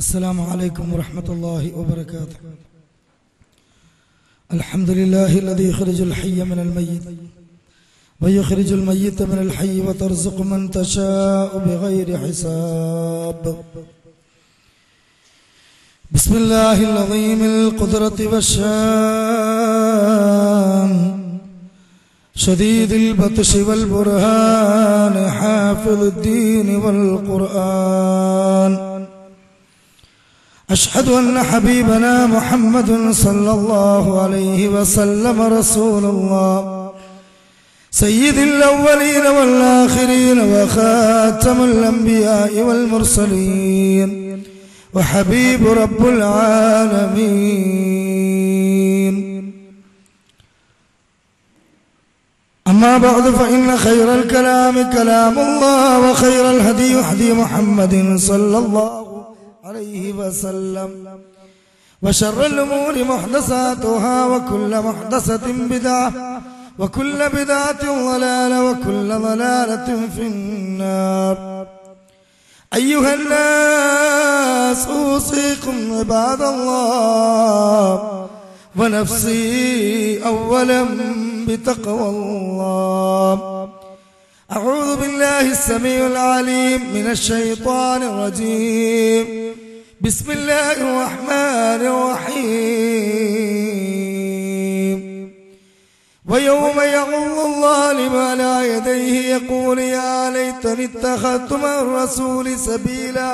السلام عليكم ورحمة الله وبركاته. الحمد لله الذي يخرج الحي من الميت ويخرج الميت من الحي وترزق من تشاء بغير حساب. بسم الله العظيم القدرة والشان شديد البطش والبرهان حافظ الدين والقرآن. أشهد أن حبيبنا محمد صلى الله عليه وسلم رسول الله سيد الأولين والآخرين وخاتم الأنبياء والمرسلين وحبيب رب العالمين. أما بعد فإن خير الكلام كلام الله وخير الهدي هدي محمد صلى الله عليه وسلم وشر الأمور محدثاتها وكل محدثة بدعة وكل بدعة ضلالة وكل ضلالة في النار. أيها الناس أوصيكم عباد الله ونفسي أولا بتقوى الله. أعوذ بالله السميع العليم من الشيطان الرجيم. بسم الله الرحمن الرحيم. ويوم يعض الظالم على يديه يقول يا ليتني اتخذت مع الرسول سبيلا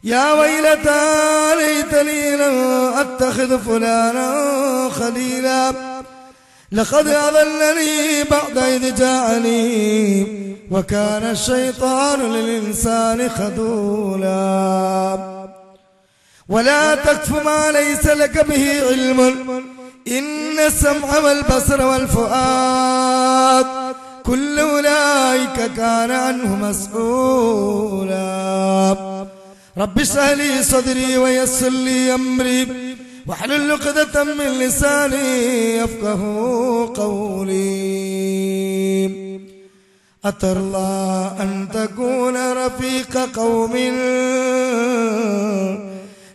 يا ويلتى ليتني لم أتخذ فلانا خليلا لقد أضلني بعد إذ جاءني وكان الشيطان للإنسان خذولا. ولا تقف ما ليس لك به علم إن السمع والبصر والفؤاد كل أولئك كان عنه مسؤولا. رب اشرح لي صدري ويسر لي أمري واحلل عقدة من لساني يفقهوا قولي. أترضى أن تكون رفيق قوم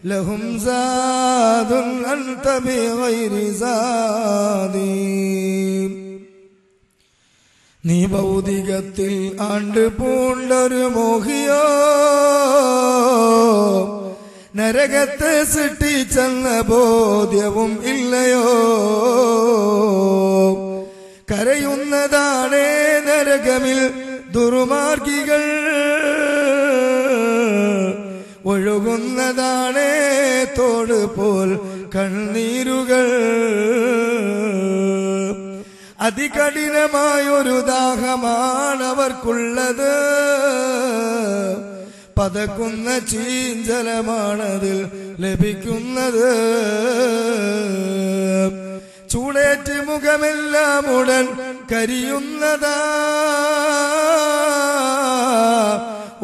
لهم زاد أنت بغير زادي. നീ ഭൗതികത്തിൽ ആണ്ട് പൂണ്ടൊരു മോഹിയോ നരകത്തെ സൃഷ്ടിച്ചെന്ന ബോധ്യവും ഇല്ലയോ. കരയുന്നതാണേ നരകമിൽ ദുർമാർഗികൾ ഒഴുകുന്നതാണേ തോട് പോൽ കണ്ണീരുകൾ. അതികഠിനമായൊരു ദാഹമാണവർക്കുള്ളത് പതക്കുന്ന ചീഞ്ചലമാണതിൽ ലഭിക്കുന്നത്. ചൂടേറ്റ് മുഖമെല്ലാം ഉടൻ കരിയുന്നതാ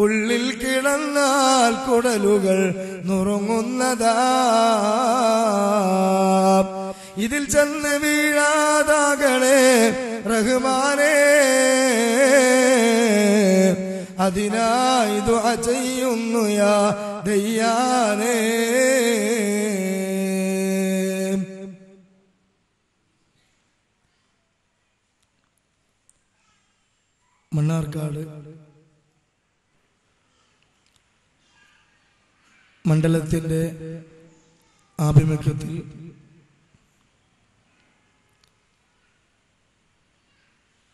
ഉള്ളിൽ കിടന്നാൽ കുടലുകൾ നുറുങ്ങുന്നതാ. ഇതിൽ ചെന്ന് വീഴാതാകണേ റഹ്മാനേ അതിനായി ദുആ ചെയ്യുന്നു യാ ദയ്യാനേ. മണ്ണാർക്കാട് മണ്ഡലത്തിന്റെ ആഭിമുഖ്യത്തിൽ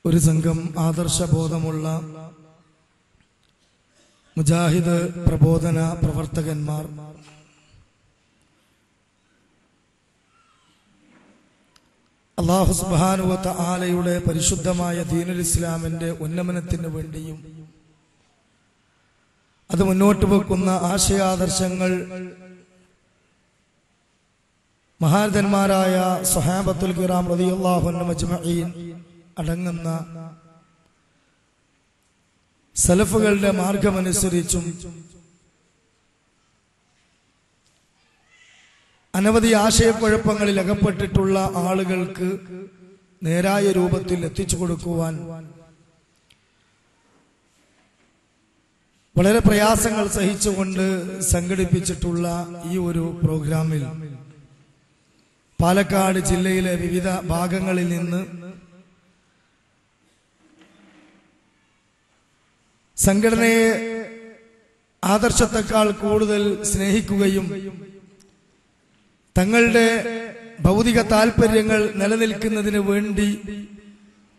ഒരു സംഘം ആദർശബോധമുള്ള മുജാഹിദ് പ്രബോധന പ്രവർത്തകന്മാർ അല്ലാഹു സുബ്ഹാനഹു വ തആലയുടെ പരിശുദ്ധമായ ദീനുൽ ഇസ്ലാമിന്റെ ഉന്നമനത്തിന് വേണ്ടിയും അത് മുന്നോട്ട് വെക്കുന്ന ആശയാദർശങ്ങൾ മഹാരഥന്മാരായ സ്വഹാബത്തുൽ കിറാം റളിയല്ലാഹു അൻഹും അജ്മഈൻ അടങ്ങുന്ന സലഫുകളുടെ മാർഗമനുസരിച്ചും അനവധി ആശയക്കുഴപ്പങ്ങളിൽ അകപ്പെട്ടിട്ടുള്ള ആളുകൾക്ക് നേരായ രൂപത്തിൽ എത്തിച്ചു കൊടുക്കുവാൻ വളരെ പ്രയാസങ്ങൾ സഹിച്ചുകൊണ്ട് സംഘടിപ്പിച്ചിട്ടുള്ള ഈ ഒരു പ്രോഗ്രാമിൽ പാലക്കാട് ജില്ലയിലെ വിവിധ ഭാഗങ്ങളിൽ നിന്ന് സംഘടനയെ ആദർശത്തെക്കാൾ കൂടുതൽ സ്നേഹിക്കുകയും തങ്ങളുടെ ഭൗതിക താൽപര്യങ്ങൾ നിലനിൽക്കുന്നതിന് വേണ്ടി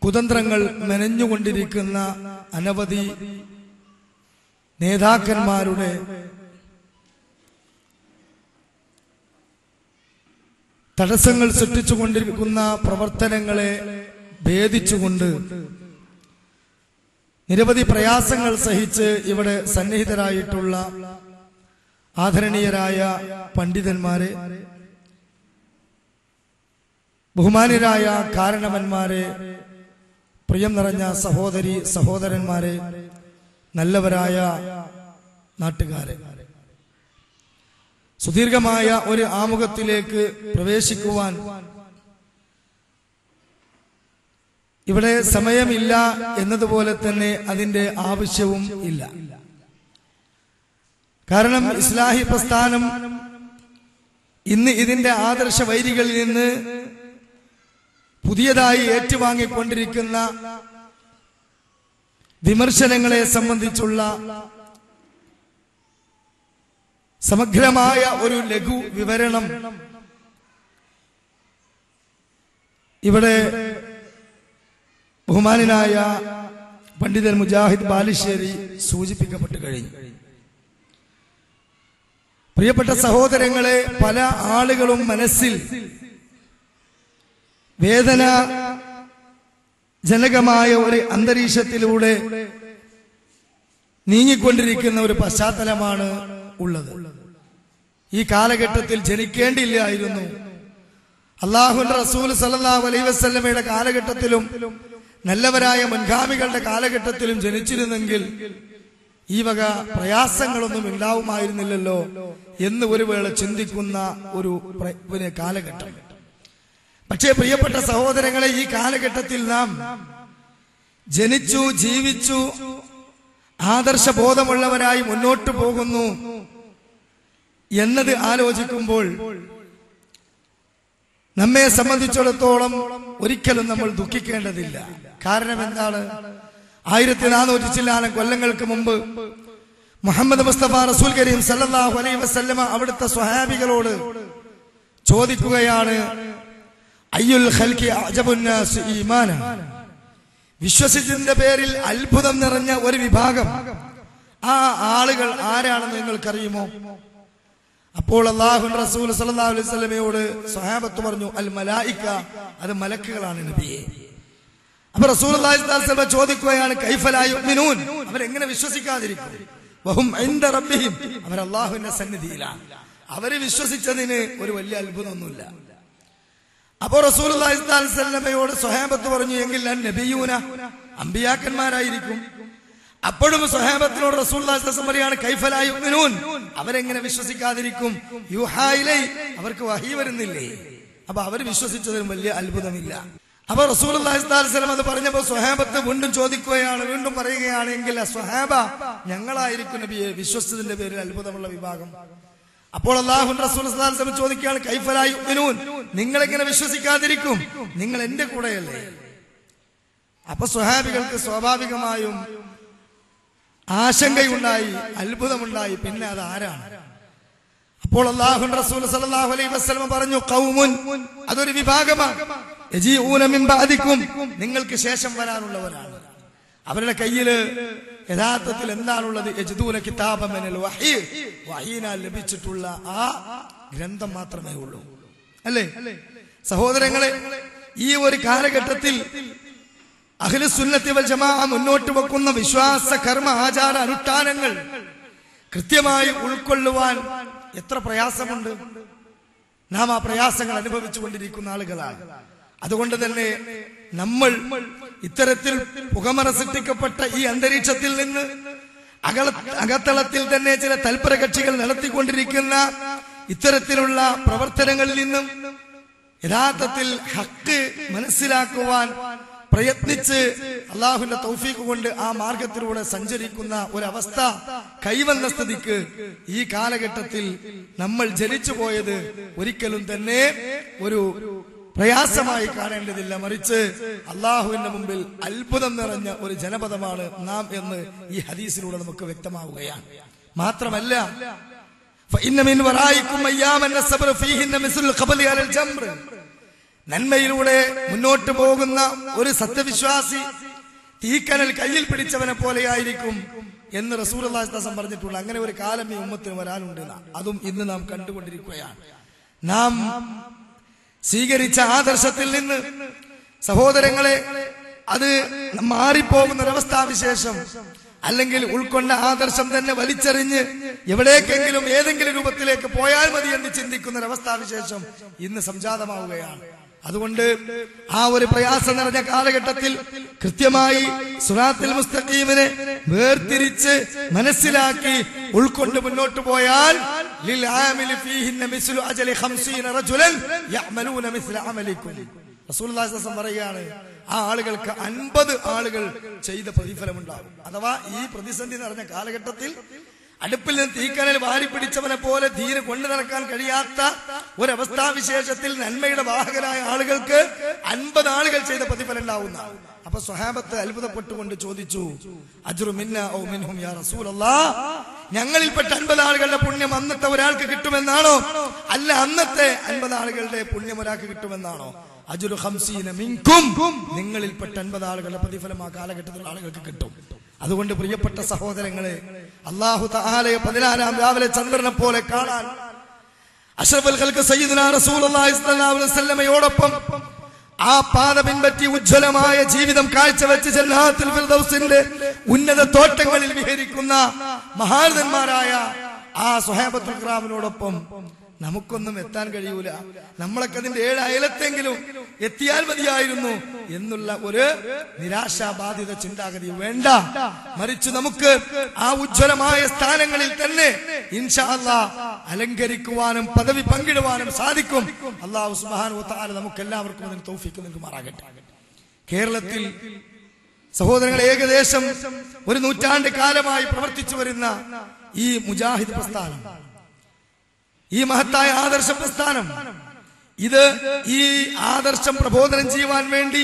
കുതന്ത്രങ്ങൾ മെനഞ്ഞുകൊണ്ടിരിക്കുന്ന അനവധി നേതാക്കന്മാരുടെ തടസ്സങ്ങൾ സൃഷ്ടിച്ചുകൊണ്ടിരിക്കുന്ന പ്രവർത്തനങ്ങളെ ഭേദിച്ചുകൊണ്ട് നിരവധി പ്രയാസങ്ങൾ സഹിച്ച് ഇവിടെ സന്നിഹിതരായിട്ടുള്ള ആദരണീയരായ പണ്ഡിതന്മാരെ, ബഹുമാന്യരായ കാരണവന്മാരെ, പ്രിയം നിറഞ്ഞ സഹോദരി സഹോദരന്മാരെ, നല്ലവരായ നാട്ടുകാരെ, സുദീർഘമായ ഒരു ആമുഖത്തിലേക്ക് പ്രവേശിക്കുവാൻ ഇവിടെ സമയമില്ല എന്നതുപോലെ തന്നെ അതിന്റെ ആവശ്യവും ഇല്ല. കാരണം ഇസ്ലാഹി പ്രസ്ഥാനം ഇന്ന് ഇതിന്റെ ആദർശ വൈരികളിൽ നിന്ന് പുതിയതായി ഏറ്റുവാങ്ങിക്കൊണ്ടിരിക്കുന്ന വിമർശനങ്ങളെ സംബന്ധിച്ചുള്ള സമഗ്രമായ ഒരു ലഘു വിവരണം ഇവിടെ ബഹുമാനായ പണ്ഡിതൻ മുജാഹിദ് ബാലുശ്ശേരി സൂചിപ്പിക്കപ്പെട്ടു കഴിഞ്ഞു. പ്രിയപ്പെട്ട സഹോദരങ്ങളെ, പല ആളുകളും മനസ്സിൽ വേദന ജനകമായ ഒരു അന്തരീക്ഷത്തിലൂടെ നീങ്ങിക്കൊണ്ടിരിക്കുന്ന ഒരു പശ്ചാത്തലമാണ് ഉള്ളത്. ഈ കാലഘട്ടത്തിൽ ജനിക്കേണ്ടിയില്ലായിരുന്നു. അല്ലാഹുവിന്റെ റസൂൽ സല്ലല്ലാഹു അലൈഹി വസല്ലമയുടെ കാലഘട്ടത്തിലും നല്ലവരായ മുൻഗാമികളുടെ കാലഘട്ടത്തിലും ജനിച്ചിരുന്നെങ്കിൽ ഈ വക പ്രയാസങ്ങളൊന്നും ഉണ്ടാവുമായിരുന്നില്ലല്ലോ എന്ന് ഒരു വേള ചിന്തിക്കുന്ന ഒരു കാലഘട്ടം. പക്ഷേ പ്രിയപ്പെട്ട സഹോദരങ്ങളെ, ഈ കാലഘട്ടത്തിൽ നാം ജനിച്ചു, ജീവിച്ചു, ആദർശബോധമുള്ളവരായി മുന്നോട്ടു പോകുന്നു എന്നത് ആലോചിക്കുമ്പോൾ നമ്മെ സംബന്ധിച്ചിടത്തോളം ഒരിക്കലും നമ്മൾ ദുഃഖിക്കേണ്ടതില്ല. കാരണം എന്താണ്? 1400 ചില്ലാനം കൊല്ലങ്ങൾക്ക് മുമ്പ് മുഹമ്മദ് മുസ്തഫ റസൂൽ കരീം സല്ലല്ലാഹു അലൈഹി വസല്ലമ അവിടുത്തെ സ്വഹാബികളോട് ചോദിക്കുകയാണ്, അയ്യുൽ ഖൽഖി അഅജബുൻ നാസ് ഈമാന, വിശ്വസിച്ചതിന്റെ പേരിൽ അത്ഭുതം നിറഞ്ഞ ഒരു വിഭാഗം, ആ ആളുകൾ ആരാണെന്ന് നിങ്ങൾക്കറിയുമോ? അപ്പോൾ അല്ലാഹുവിന്റെ റസൂൽ സല്ലല്ലാഹു അലൈഹി വസല്ലമയോട് സ്വഹാബത്ത് പറഞ്ഞു, അൽ മലായിക, അത് മലക്കുകളാണ് നബിയെ. അപ്പോൾ റസൂലുള്ളാഹി സ്വല്ലല്ലാഹു അലൈഹി വസല്ലം ചോദിക്കുകയാണ്, കൈഫ ലാ യുഅ്മിനൂൻ, അവരെങ്ങനെ വിശ്വസിക്കാതിരിക്കും? വഹും ഇൻദ റബ്ബിഹിം, അവർ അല്ലാഹുവിന്റെ സന്നിധിയിലാണ്. അവര് വിശ്വസിച്ചതിന് ഒരു വലിയ അത്ഭുതമൊന്നുമില്ല. അപ്പോൾ റസൂലുള്ളാഹി സ്വല്ലല്ലാഹു അലൈഹി വസല്ലമയോട് സ്വഹാബത്ത് പറഞ്ഞു, എങ്കിൽ നബിയൂന, അമ്പിയാക്കന്മാരായിരിക്കും. അപ്പോഴും സ്വഹാബത്തിനോട് റസൂലുള്ളാഹി സ്വല്ലല്ലാഹു അലൈഹി വസല്ലം പറയാണ്, കൈഫ ലാ യുഅ്മിനൂൻ, അവരെങ്ങനെ വിശ്വസിക്കാതിരിക്കും? യൂഹാ ഇലൈ, അവർക്ക് വഹി വരുന്നില്ലേ? അപ്പൊ അവർ വിശ്വസിച്ചതിന് വലിയ അത്ഭുതമില്ല. അപ്പൊ റസൂലുള്ളാഹി സ്വല്ലല്ലാഹു അലൈഹി വസല്ലം അത് പറഞ്ഞപ്പോൾ സ്വഹാബത്ത് വീണ്ടും ചോദിക്കുകയാണ്, വീണ്ടും പറയുകയാണെങ്കിൽ, സ്വഹാബ, ഞങ്ങളായിരിക്കും നബിയെ വിശ്വസിച്ചതിന്റെ പേരിൽ അത്ഭുതമുള്ള വിഭാഗം. അപ്പോൾ അല്ലാഹുവിന്റെ റസൂൽ സല്ലല്ലാഹു അലൈഹി വസല്ലം ചോദിക്കുകയാണ്, കൈഫ ലാ യുഅ്മിനൂൻ, നിങ്ങൾ എങ്ങനെ വിശ്വസിക്കാതിരിക്കും? നിങ്ങൾ എന്റെ കൂടെയല്ലേ? അപ്പൊ സ്വഹാബികൾക്ക് സ്വാഭാവികമായും ആശങ്കയുണ്ടായി, അത്ഭുതമുണ്ടായി. പിന്നെ അത് ആരാണ്? അപ്പോൾ അല്ലാഹുവിന്റെ റസൂൽ സല്ലല്ലാഹു അലൈഹി വസല്ലം പറഞ്ഞു, ഖൗമുൻ, അതൊരു വിഭാഗമാണ്, യജീഊന മിൻ ബഅദികും, നിങ്ങൾക്ക് ശേഷം വരാനുള്ളവരാണ്. അവരുടെ കയ്യില് യഥാർത്ഥത്തിൽ എന്താണുള്ളത്? യജ്ദൂന കിതാബൻ മിനൽ വഹി, വഹീനാൽ ലഭിച്ചിട്ടുള്ള ആ ഗ്രന്ഥം മാത്രമേ ഉള്ളൂ. അല്ലേ സഹോദരങ്ങളെ? ഈ ഒരു കാലഘട്ടത്തിൽ അഹ്ലുസുന്നത്തി വൽ ജമാഅ മുന്നോട്ട് വെക്കുന്ന വിശ്വാസ കർമ്മ ആചാര അനുഷ്ഠാനങ്ങൾ കൃത്യമായി ഉൾക്കൊള്ളുവാൻ എത്ര പ്രയാസമുണ്ട്. നാം ആ പ്രയാസങ്ങൾ അനുഭവിച്ചു കൊണ്ടിരിക്കുന്ന ആളുകളാണ്. അതുകൊണ്ട് തന്നെ നമ്മൾ ഇത്തരത്തിൽ പുകമറ സൃഷ്ടിക്കപ്പെട്ട ഈ അന്തരീക്ഷത്തിൽ നിന്ന് അകത്തളത്തിൽ തന്നെ ചില തൽപര കക്ഷികൾ നടത്തിക്കൊണ്ടിരിക്കുന്ന ഇത്തരത്തിലുള്ള പ്രവർത്തനങ്ങളിൽ നിന്നും യഥാർത്ഥത്തിൽ ഹക്ക് മനസ്സിലാക്കുവാൻ പ്രയത്നിച്ച് അള്ളാഹുവിന്റെ തൗഫീഖ് കൊണ്ട് ആ മാർഗത്തിലൂടെ സഞ്ചരിക്കുന്ന ഒരവസ്ഥ കൈവന്ന സ്ഥിതിക്ക് ഈ കാലഘട്ടത്തിൽ നമ്മൾ ജനിച്ചു പോയത് ഒരിക്കലും തന്നെ ഒരു പ്രയാസമായി കാണേണ്ടതില്ല, മറിച്ച് അള്ളാഹുവിന്റെ മുമ്പിൽ അത്ഭുതം നിറഞ്ഞ ഒരു ജനപദമാണ് നാം എന്ന് ഈ ഹദീസിലൂടെ നമുക്ക് വ്യക്തമാവുകയാണ്. മാത്രമല്ല നന്മയിലൂടെ മുന്നോട്ട് പോകുന്ന ഒരു സത്യവിശ്വാസി തീക്കനൽ കയ്യിൽ പിടിച്ചവനെ പോലെയായിരിക്കും എന്ന് റസൂലുള്ളാഹി സ്വല്ലല്ലാഹു അലൈഹി വസല്ലം പറഞ്ഞിട്ടുള്ള അങ്ങനെ ഒരു കാലം ഈ ഉമ്മത്തിന് വരാനുണ്ട്. അതും ഇന്ന് നാം കണ്ടുകൊണ്ടിരിക്കുകയാണ്. നാം സ്വീകരിച്ച ആദർശത്തിൽ നിന്ന് സഹോദരങ്ങളെ അത് മാറിപ്പോകുന്ന ഒരവസ്ഥാവിശേഷം, അല്ലെങ്കിൽ ഉൾക്കൊണ്ട ആദർശം തന്നെ വലിച്ചെറിഞ്ഞ് എവിടേക്കെങ്കിലും ഏതെങ്കിലും രൂപത്തിലേക്ക് പോയാൽ മതി എന്ന് ചിന്തിക്കുന്ന ഒരവസ്ഥാവിശേഷം ഇന്ന് സംജാതമാവുകയാണ്. അതുകൊണ്ട് ആ ഒരു പ്രയാസം നിറഞ്ഞ കാലഘട്ടത്തിൽ കൃത്യമായി സിറാത്തുൽ മുസ്തഖീമിനെ വേർതിരിച്ച് മനസ്സിലാക്കി ഉൾക്കൊണ്ട് മുന്നോട്ട് പോയാൽ ലിൽ ആമിലി ഫീഹിന്ന മിസ്ലു അജലി 50 റജുലൻ യഅമലൂന മിസ്ല അമലിക്കും. റസൂലുള്ളാഹി സ്വല്ലല്ലാഹു അലൈഹി വസല്ലം പറയുകയാണ്, ആ ആളുകൾക്ക് 50 ആളുകൾ ചെയ്ത പ്രതിഫലമുണ്ടാകും. അഥവാ ഈ പ്രതിസന്ധി നിറഞ്ഞ കാലഘട്ടത്തിൽ അടുപ്പിൽ നിന്ന് തീക്കനൽ വാരി പിടിച്ചവനെ പോലെ ധീരെ കൊണ്ടു നടക്കാൻ കഴിയാത്ത ഒരവസ്ഥാവിശേഷത്തിൽ നന്മയുടെ വാഹകരായ ആളുകൾക്ക് 50 ആളുകൾ ചെയ്ത പ്രതിഫലം ഉണ്ടാവുന്ന. അപ്പൊ സ്വഹാബത്ത് അത്ഭുതപ്പെട്ടുകൊണ്ട് ചോദിച്ചു, അജ്റു മിന്ന ഔ മിൻഹും യാ റസൂലല്ലാഹ്, ഞങ്ങളിൽപ്പെട്ട 50 ആളുകളുടെ പുണ്യം അന്നത്തെ ഒരാൾക്ക് കിട്ടുമെന്നാണോ, അല്ല അന്നത്തെ 50 ആളുകളുടെ പുണ്യം ഒരാൾക്ക് കിട്ടുമെന്നാണോ? അജ്റു 50 മിൻകും, നിങ്ങളിൽപ്പെട്ട 50 ആളുകളുടെ പ്രതിഫലം ആ കാലഘട്ടത്തിലുള്ള ആളുകൾക്ക് കിട്ടും. അതുകൊണ്ട് പ്രിയപ്പെട്ട സഹോദരങ്ങളെ, അല്ലാഹു തആലയെ 14 രാവിലെ ചന്ദ്രനെ പോലെ കാണാൻ അഷ്റഫുൽ ഖൽഖ് സയ്യിദുനാ റസൂലുള്ളാഹി സ്വല്ലല്ലാഹു അലൈഹി വസല്ലമയോടൊപ്പം ആ പാത പിൻപറ്റി ഉജ്ജ്വലമായ ജീവിതം കാഴ്ചവെച്ച് ജന്നാത്തുൽ ഫിർദൗസിന്റെ ഉന്നത തോട്ടങ്ങളിൽ വിഹരിക്കുന്ന മഹാരഥന്മാരായ ആ സ്വഹാബത്തുൽ കിറാമിനോടൊപ്പം നമുക്കൊന്നും എത്താൻ കഴിയൂല. നമ്മളൊക്കെ അതിന്റെ 7 അയലത്തെങ്കിലും എത്തിയാൽ മതിയായിരുന്നു എന്നുള്ള ഒരു നിരാശാബാധിത ചിന്താഗതി വേണ്ട. മറിച്ച് നമുക്ക് ആ ഉജ്ജ്വലമായ സ്ഥാനങ്ങളിൽ തന്നെ ഇൻഷാ അല്ലാഹ് അലങ്കരിക്കുവാനും പദവി പങ്കിടുവാനും സാധിക്കും. അല്ലാഹു സുബ്ഹാനഹു വ തആല നമുക്ക് എല്ലാവർക്കും അതിന് തൗഫീഖ് നൽകുമാറാകട്ടെ. കേരളത്തിൽ സഹോദരങ്ങളെ, ഏകദേശം ഒരു നൂറ്റാണ്ട് കാലമായി പ്രവർത്തിച്ചു വരുന്ന ഈ മുജാഹിദ് പ്രസ്ഥാനം, ഈ മഹത്തായ ആദർശ പ്രസ്ഥാനം, ഇത് ഈ ആദർശം പ്രബോധനം ചെയ്യുവാൻ വേണ്ടി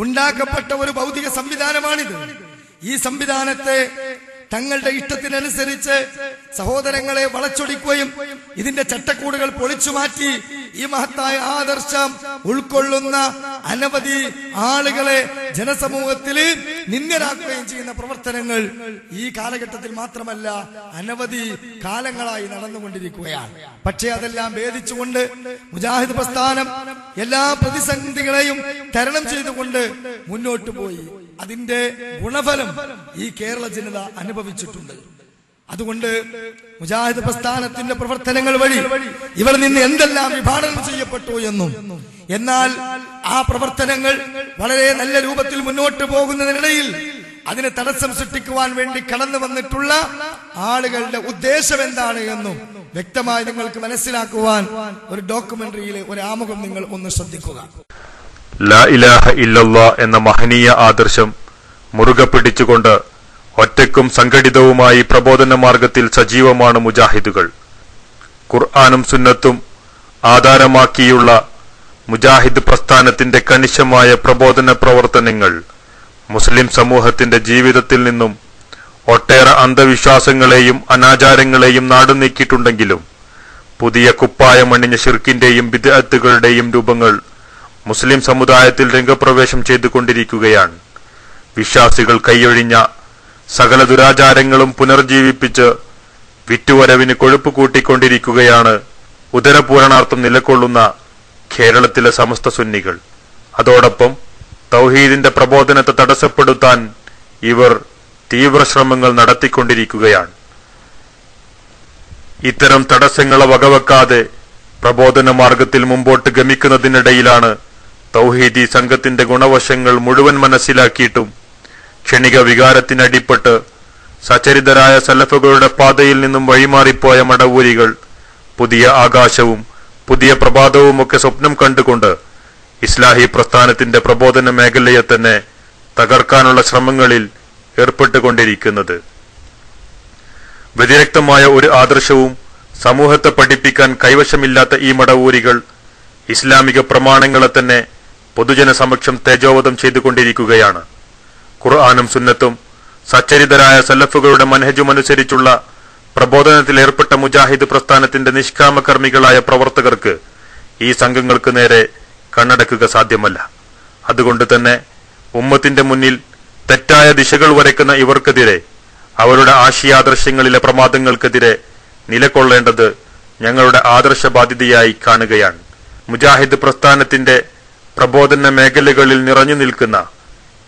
ഉണ്ടാക്കപ്പെട്ട ഒരു ഭൗതിക സംവിധാനമാണിത്. ഈ സംവിധാനത്തെ തങ്ങളുടെ ഇഷ്ടത്തിനനുസരിച്ച് സഹോദരങ്ങളെ വളച്ചൊടിക്കുകയും ഇതിന്റെ ചട്ടക്കൂടുകൾ പൊളിച്ചു മാറ്റി ഈ മഹത്തായ ആദർശം ഉൾക്കൊള്ളുന്ന അനവധി ആളുകളെ ജനസമൂഹത്തിൽ നിന്ദ്യരാക്കുകയും ചെയ്യുന്ന പ്രവർത്തനങ്ങൾ ഈ കാലഘട്ടത്തിൽ മാത്രമല്ല അനവധി കാലങ്ങളായി നടന്നുകൊണ്ടിരിക്കുകയാണ്. പക്ഷേ അതെല്ലാം ഭേദിച്ചുകൊണ്ട് മുജാഹിദ് പ്രസ്ഥാനം എല്ലാ പ്രതിസന്ധികളെയും തരണം ചെയ്തുകൊണ്ട് മുന്നോട്ട് പോയി. അതിന്റെ ഗുണഫലം ഈ കേരള ജനത അനുഭവിച്ചിട്ടുണ്ട്. അതുകൊണ്ട് മുജാഹിദ് പ്രസ്ഥാനത്തിന്റെ പ്രവർത്തനങ്ങൾ വഴി ഇവിടെ നിന്ന് എന്തെല്ലാം വിഭാവനം ചെയ്യപ്പെട്ടു എന്നും, എന്നാൽ ആ പ്രവർത്തനങ്ങൾ വളരെ നല്ല രൂപത്തിൽ മുന്നോട്ട് പോകുന്നതിനിടയിൽ അതിന് തടസ്സം സൃഷ്ടിക്കുവാൻ വേണ്ടി കടന്നു വന്നിട്ടുള്ള ആളുകളുടെ ഉദ്ദേശം എന്താണ് എന്നും വ്യക്തമായി നിങ്ങൾക്ക് മനസ്സിലാക്കുവാൻ ഒരു ഡോക്യുമെന്ററിയിലെ ഒരു ആമുഖം നിങ്ങൾ ഒന്ന് ശ്രദ്ധിക്കുക. ലാ ഇലാഹ ഇല്ലല്ലാഹ് എന്ന മഹനീയ ആദർശം മുറുകെ പിടിച്ചുകൊണ്ട് ഒറ്റയ്ക്കും സംഘടിതവുമായി പ്രബോധന മാർഗത്തിൽ സജീവമാണ് മുജാഹിദുകൾ. ഖുർആനും സുന്നത്തും ആധാരമാക്കിയുള്ള മുജാഹിദ് പ്രസ്ഥാനത്തിന്റെ കണിശമായ പ്രബോധന പ്രവർത്തനങ്ങൾ മുസ്ലിം സമൂഹത്തിന്റെ ജീവിതത്തിൽ നിന്നും ഒട്ടേറെ അന്ധവിശ്വാസങ്ങളെയും അനാചാരങ്ങളെയും നാടുനീക്കിയിട്ടുണ്ടെങ്കിലും പുതിയ കുപ്പായമണിഞ്ഞ ശിർക്കിന്റെയും ബിദ്അത്തുകളുടെയും രൂപങ്ങൾ മുസ്ലിം സമുദായത്തിൽ രംഗപ്രവേശം ചെയ്തുകൊണ്ടിരിക്കുകയാണ്. വിശ്വാസികൾ കൈയൊഴിഞ്ഞ സകല ദുരാചാരങ്ങളും പുനർജീവിപ്പിച്ച് വിറ്റുവരവിന് കൊഴുപ്പ് കൂട്ടിക്കൊണ്ടിരിക്കുകയാണ് ഉദരപൂരണാർത്ഥം നിലകൊള്ളുന്ന കേരളത്തിലെ സമസ്ത സുന്നികൾ. അതോടൊപ്പം തൗഹീദിന്റെ പ്രബോധനത്തെ തടസ്സപ്പെടുത്താൻ ഇവർ തീവ്ര ശ്രമങ്ങൾ നടത്തിക്കൊണ്ടിരിക്കുകയാണ്. ഇത്തരം തടസ്സങ്ങളെ വകവെക്കാതെ പ്രബോധന മാർഗത്തിൽ മുമ്പോട്ട് ഗമിക്കുന്നതിനിടയിലാണ് തൗഹീദി സംഘത്തിന്റെ ഗുണവശങ്ങൾ മുഴുവൻ മനസ്സിലാക്കിയിട്ടും ക്ഷണിക വികാരത്തിനടിപ്പെട്ട് സചരിതരായ സലഫുകളുടെ പാതയിൽ നിന്നും വഴിമാറിപ്പോയ മടവൂരികൾ പുതിയ ആകാശവും പുതിയ പ്രഭാതവുമൊക്കെ സ്വപ്നം കണ്ടുകൊണ്ട് ഇസ്ലാഹി പ്രസ്ഥാനത്തിന്റെ പ്രബോധന മേഖലയെ തന്നെ തകർക്കാനുള്ള ശ്രമങ്ങളിൽ ഏർപ്പെട്ടുകൊണ്ടിരിക്കുന്നത്. വ്യതിരക്തമായ ഒരു ആദർശവും സമൂഹത്തെ പഠിപ്പിക്കാൻ കൈവശമില്ലാത്ത ഈ മടവൂരികൾ ഇസ്ലാമിക പ്രമാണങ്ങളെ തന്നെ പൊതുജന സമക്ഷം തേജോവധം ചെയ്തുകൊണ്ടിരിക്കുകയാണ്. ഖുർആനും സുന്നത്തും സച്ചരിതരായ സലഫുകളുടെ മനഹജുമനുസരിച്ചുള്ള പ്രബോധനത്തിൽ ഏർപ്പെട്ട മുജാഹിദ് പ്രസ്ഥാനത്തിന്റെ നിഷ്കാമകർമ്മികളായ പ്രവർത്തകർക്ക് ഈ സംഘങ്ങൾക്ക് നേരെ കണ്ണടക്കുക സാധ്യമല്ല. അതുകൊണ്ട് തന്നെ ഉമ്മത്തിന്റെ മുന്നിൽ തെറ്റായ ദിശകൾ വരയ്ക്കുന്ന ഇവർക്കെതിരെ, അവരുടെ ആശയാദർശങ്ങളിലെ പ്രമാദങ്ങൾക്കെതിരെ നിലകൊള്ളേണ്ടത് ഞങ്ങളുടെ ആദർശ ബാധ്യതയായി കാണുകയാണ്. മുജാഹിദ് പ്രസ്ഥാനത്തിന്റെ പ്രബോധന മേഖലകളിൽ നിറഞ്ഞു നിൽക്കുന്ന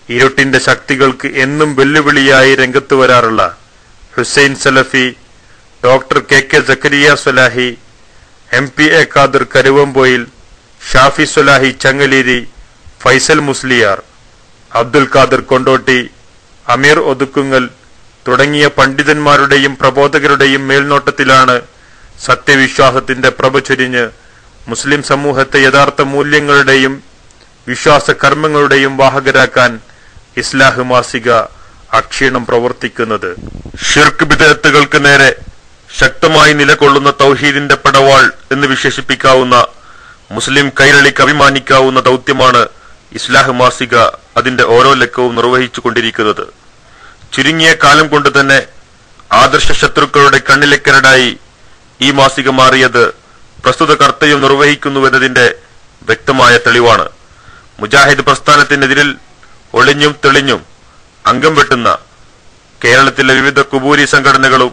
ഇരുട്ടിന്റെ ശക്തികൾക്ക് എന്നും വെല്ലുവിളിയായി രംഗത്ത് വരാറുള്ള ഹുസൈൻ സലഫി, ഡോക്ടർ കെ സക്കരിയ സ്വലാഹി, MPA ഖാദർ കരുവമ്പോയിൽ, ഷാഫി സ്വലാഹി ചങ്ങലേരി, ഫൈസൽ മുസ്ലിയാർ, അബ്ദുൽ ഖാദർ കൊണ്ടോട്ടി, അമീർ ഒതുക്കുങ്ങൽ തുടങ്ങിയ പണ്ഡിതന്മാരുടെയും പ്രബോധകരുടെയും മേൽനോട്ടത്തിലാണ് സത്യവിശ്വാസത്തിന്റെ പ്രഭ ചൊരിഞ്ഞ് മുസ്ലിം സമൂഹത്തെ യഥാർത്ഥ മൂല്യങ്ങളുടെയും വിശ്വാസ കർമ്മങ്ങളുടെയും വാഹകരാക്കാൻ ഇസ്ലാഹ് മാസിക അക്ഷീണം പ്രവർത്തിക്കുന്നത്. ഷിർക്ക് ബിദ്അത്തുകൾക്ക് നേരെ ശക്തമായി നിലകൊള്ളുന്ന തൗഹീദിന്റെ പടവാൾ എന്ന് വിശേഷിപ്പിക്കാവുന്ന, മുസ്ലിം കൈരളിക്ക് അഭിമാനിക്കാവുന്ന ദൗത്യമാണ് ഇസ്ലാഹ് മാസിക അതിന്റെ ഓരോ ലക്കവും നിർവഹിച്ചുകൊണ്ടിരിക്കുന്നത്. ചുരുങ്ങിയ കാലം കൊണ്ട് തന്നെ ആദർശ ശത്രുക്കളുടെ കണ്ണിലെക്കരടായി ഈ മാസിക മാറിയത് പ്രസ്തുത കർത്തവ്യം നിർവഹിക്കുന്നുവെന്നതിന്റെ വ്യക്തമായ തെളിവാണ്. മുജാഹിദ് പ്രസ്ഥാനത്തിനെതിരിൽ ഒളിഞ്ഞും തെളിഞ്ഞും അംഗം വെട്ടുന്ന കേരളത്തിലെ വിവിധ കുബൂരി സംഘടനകളും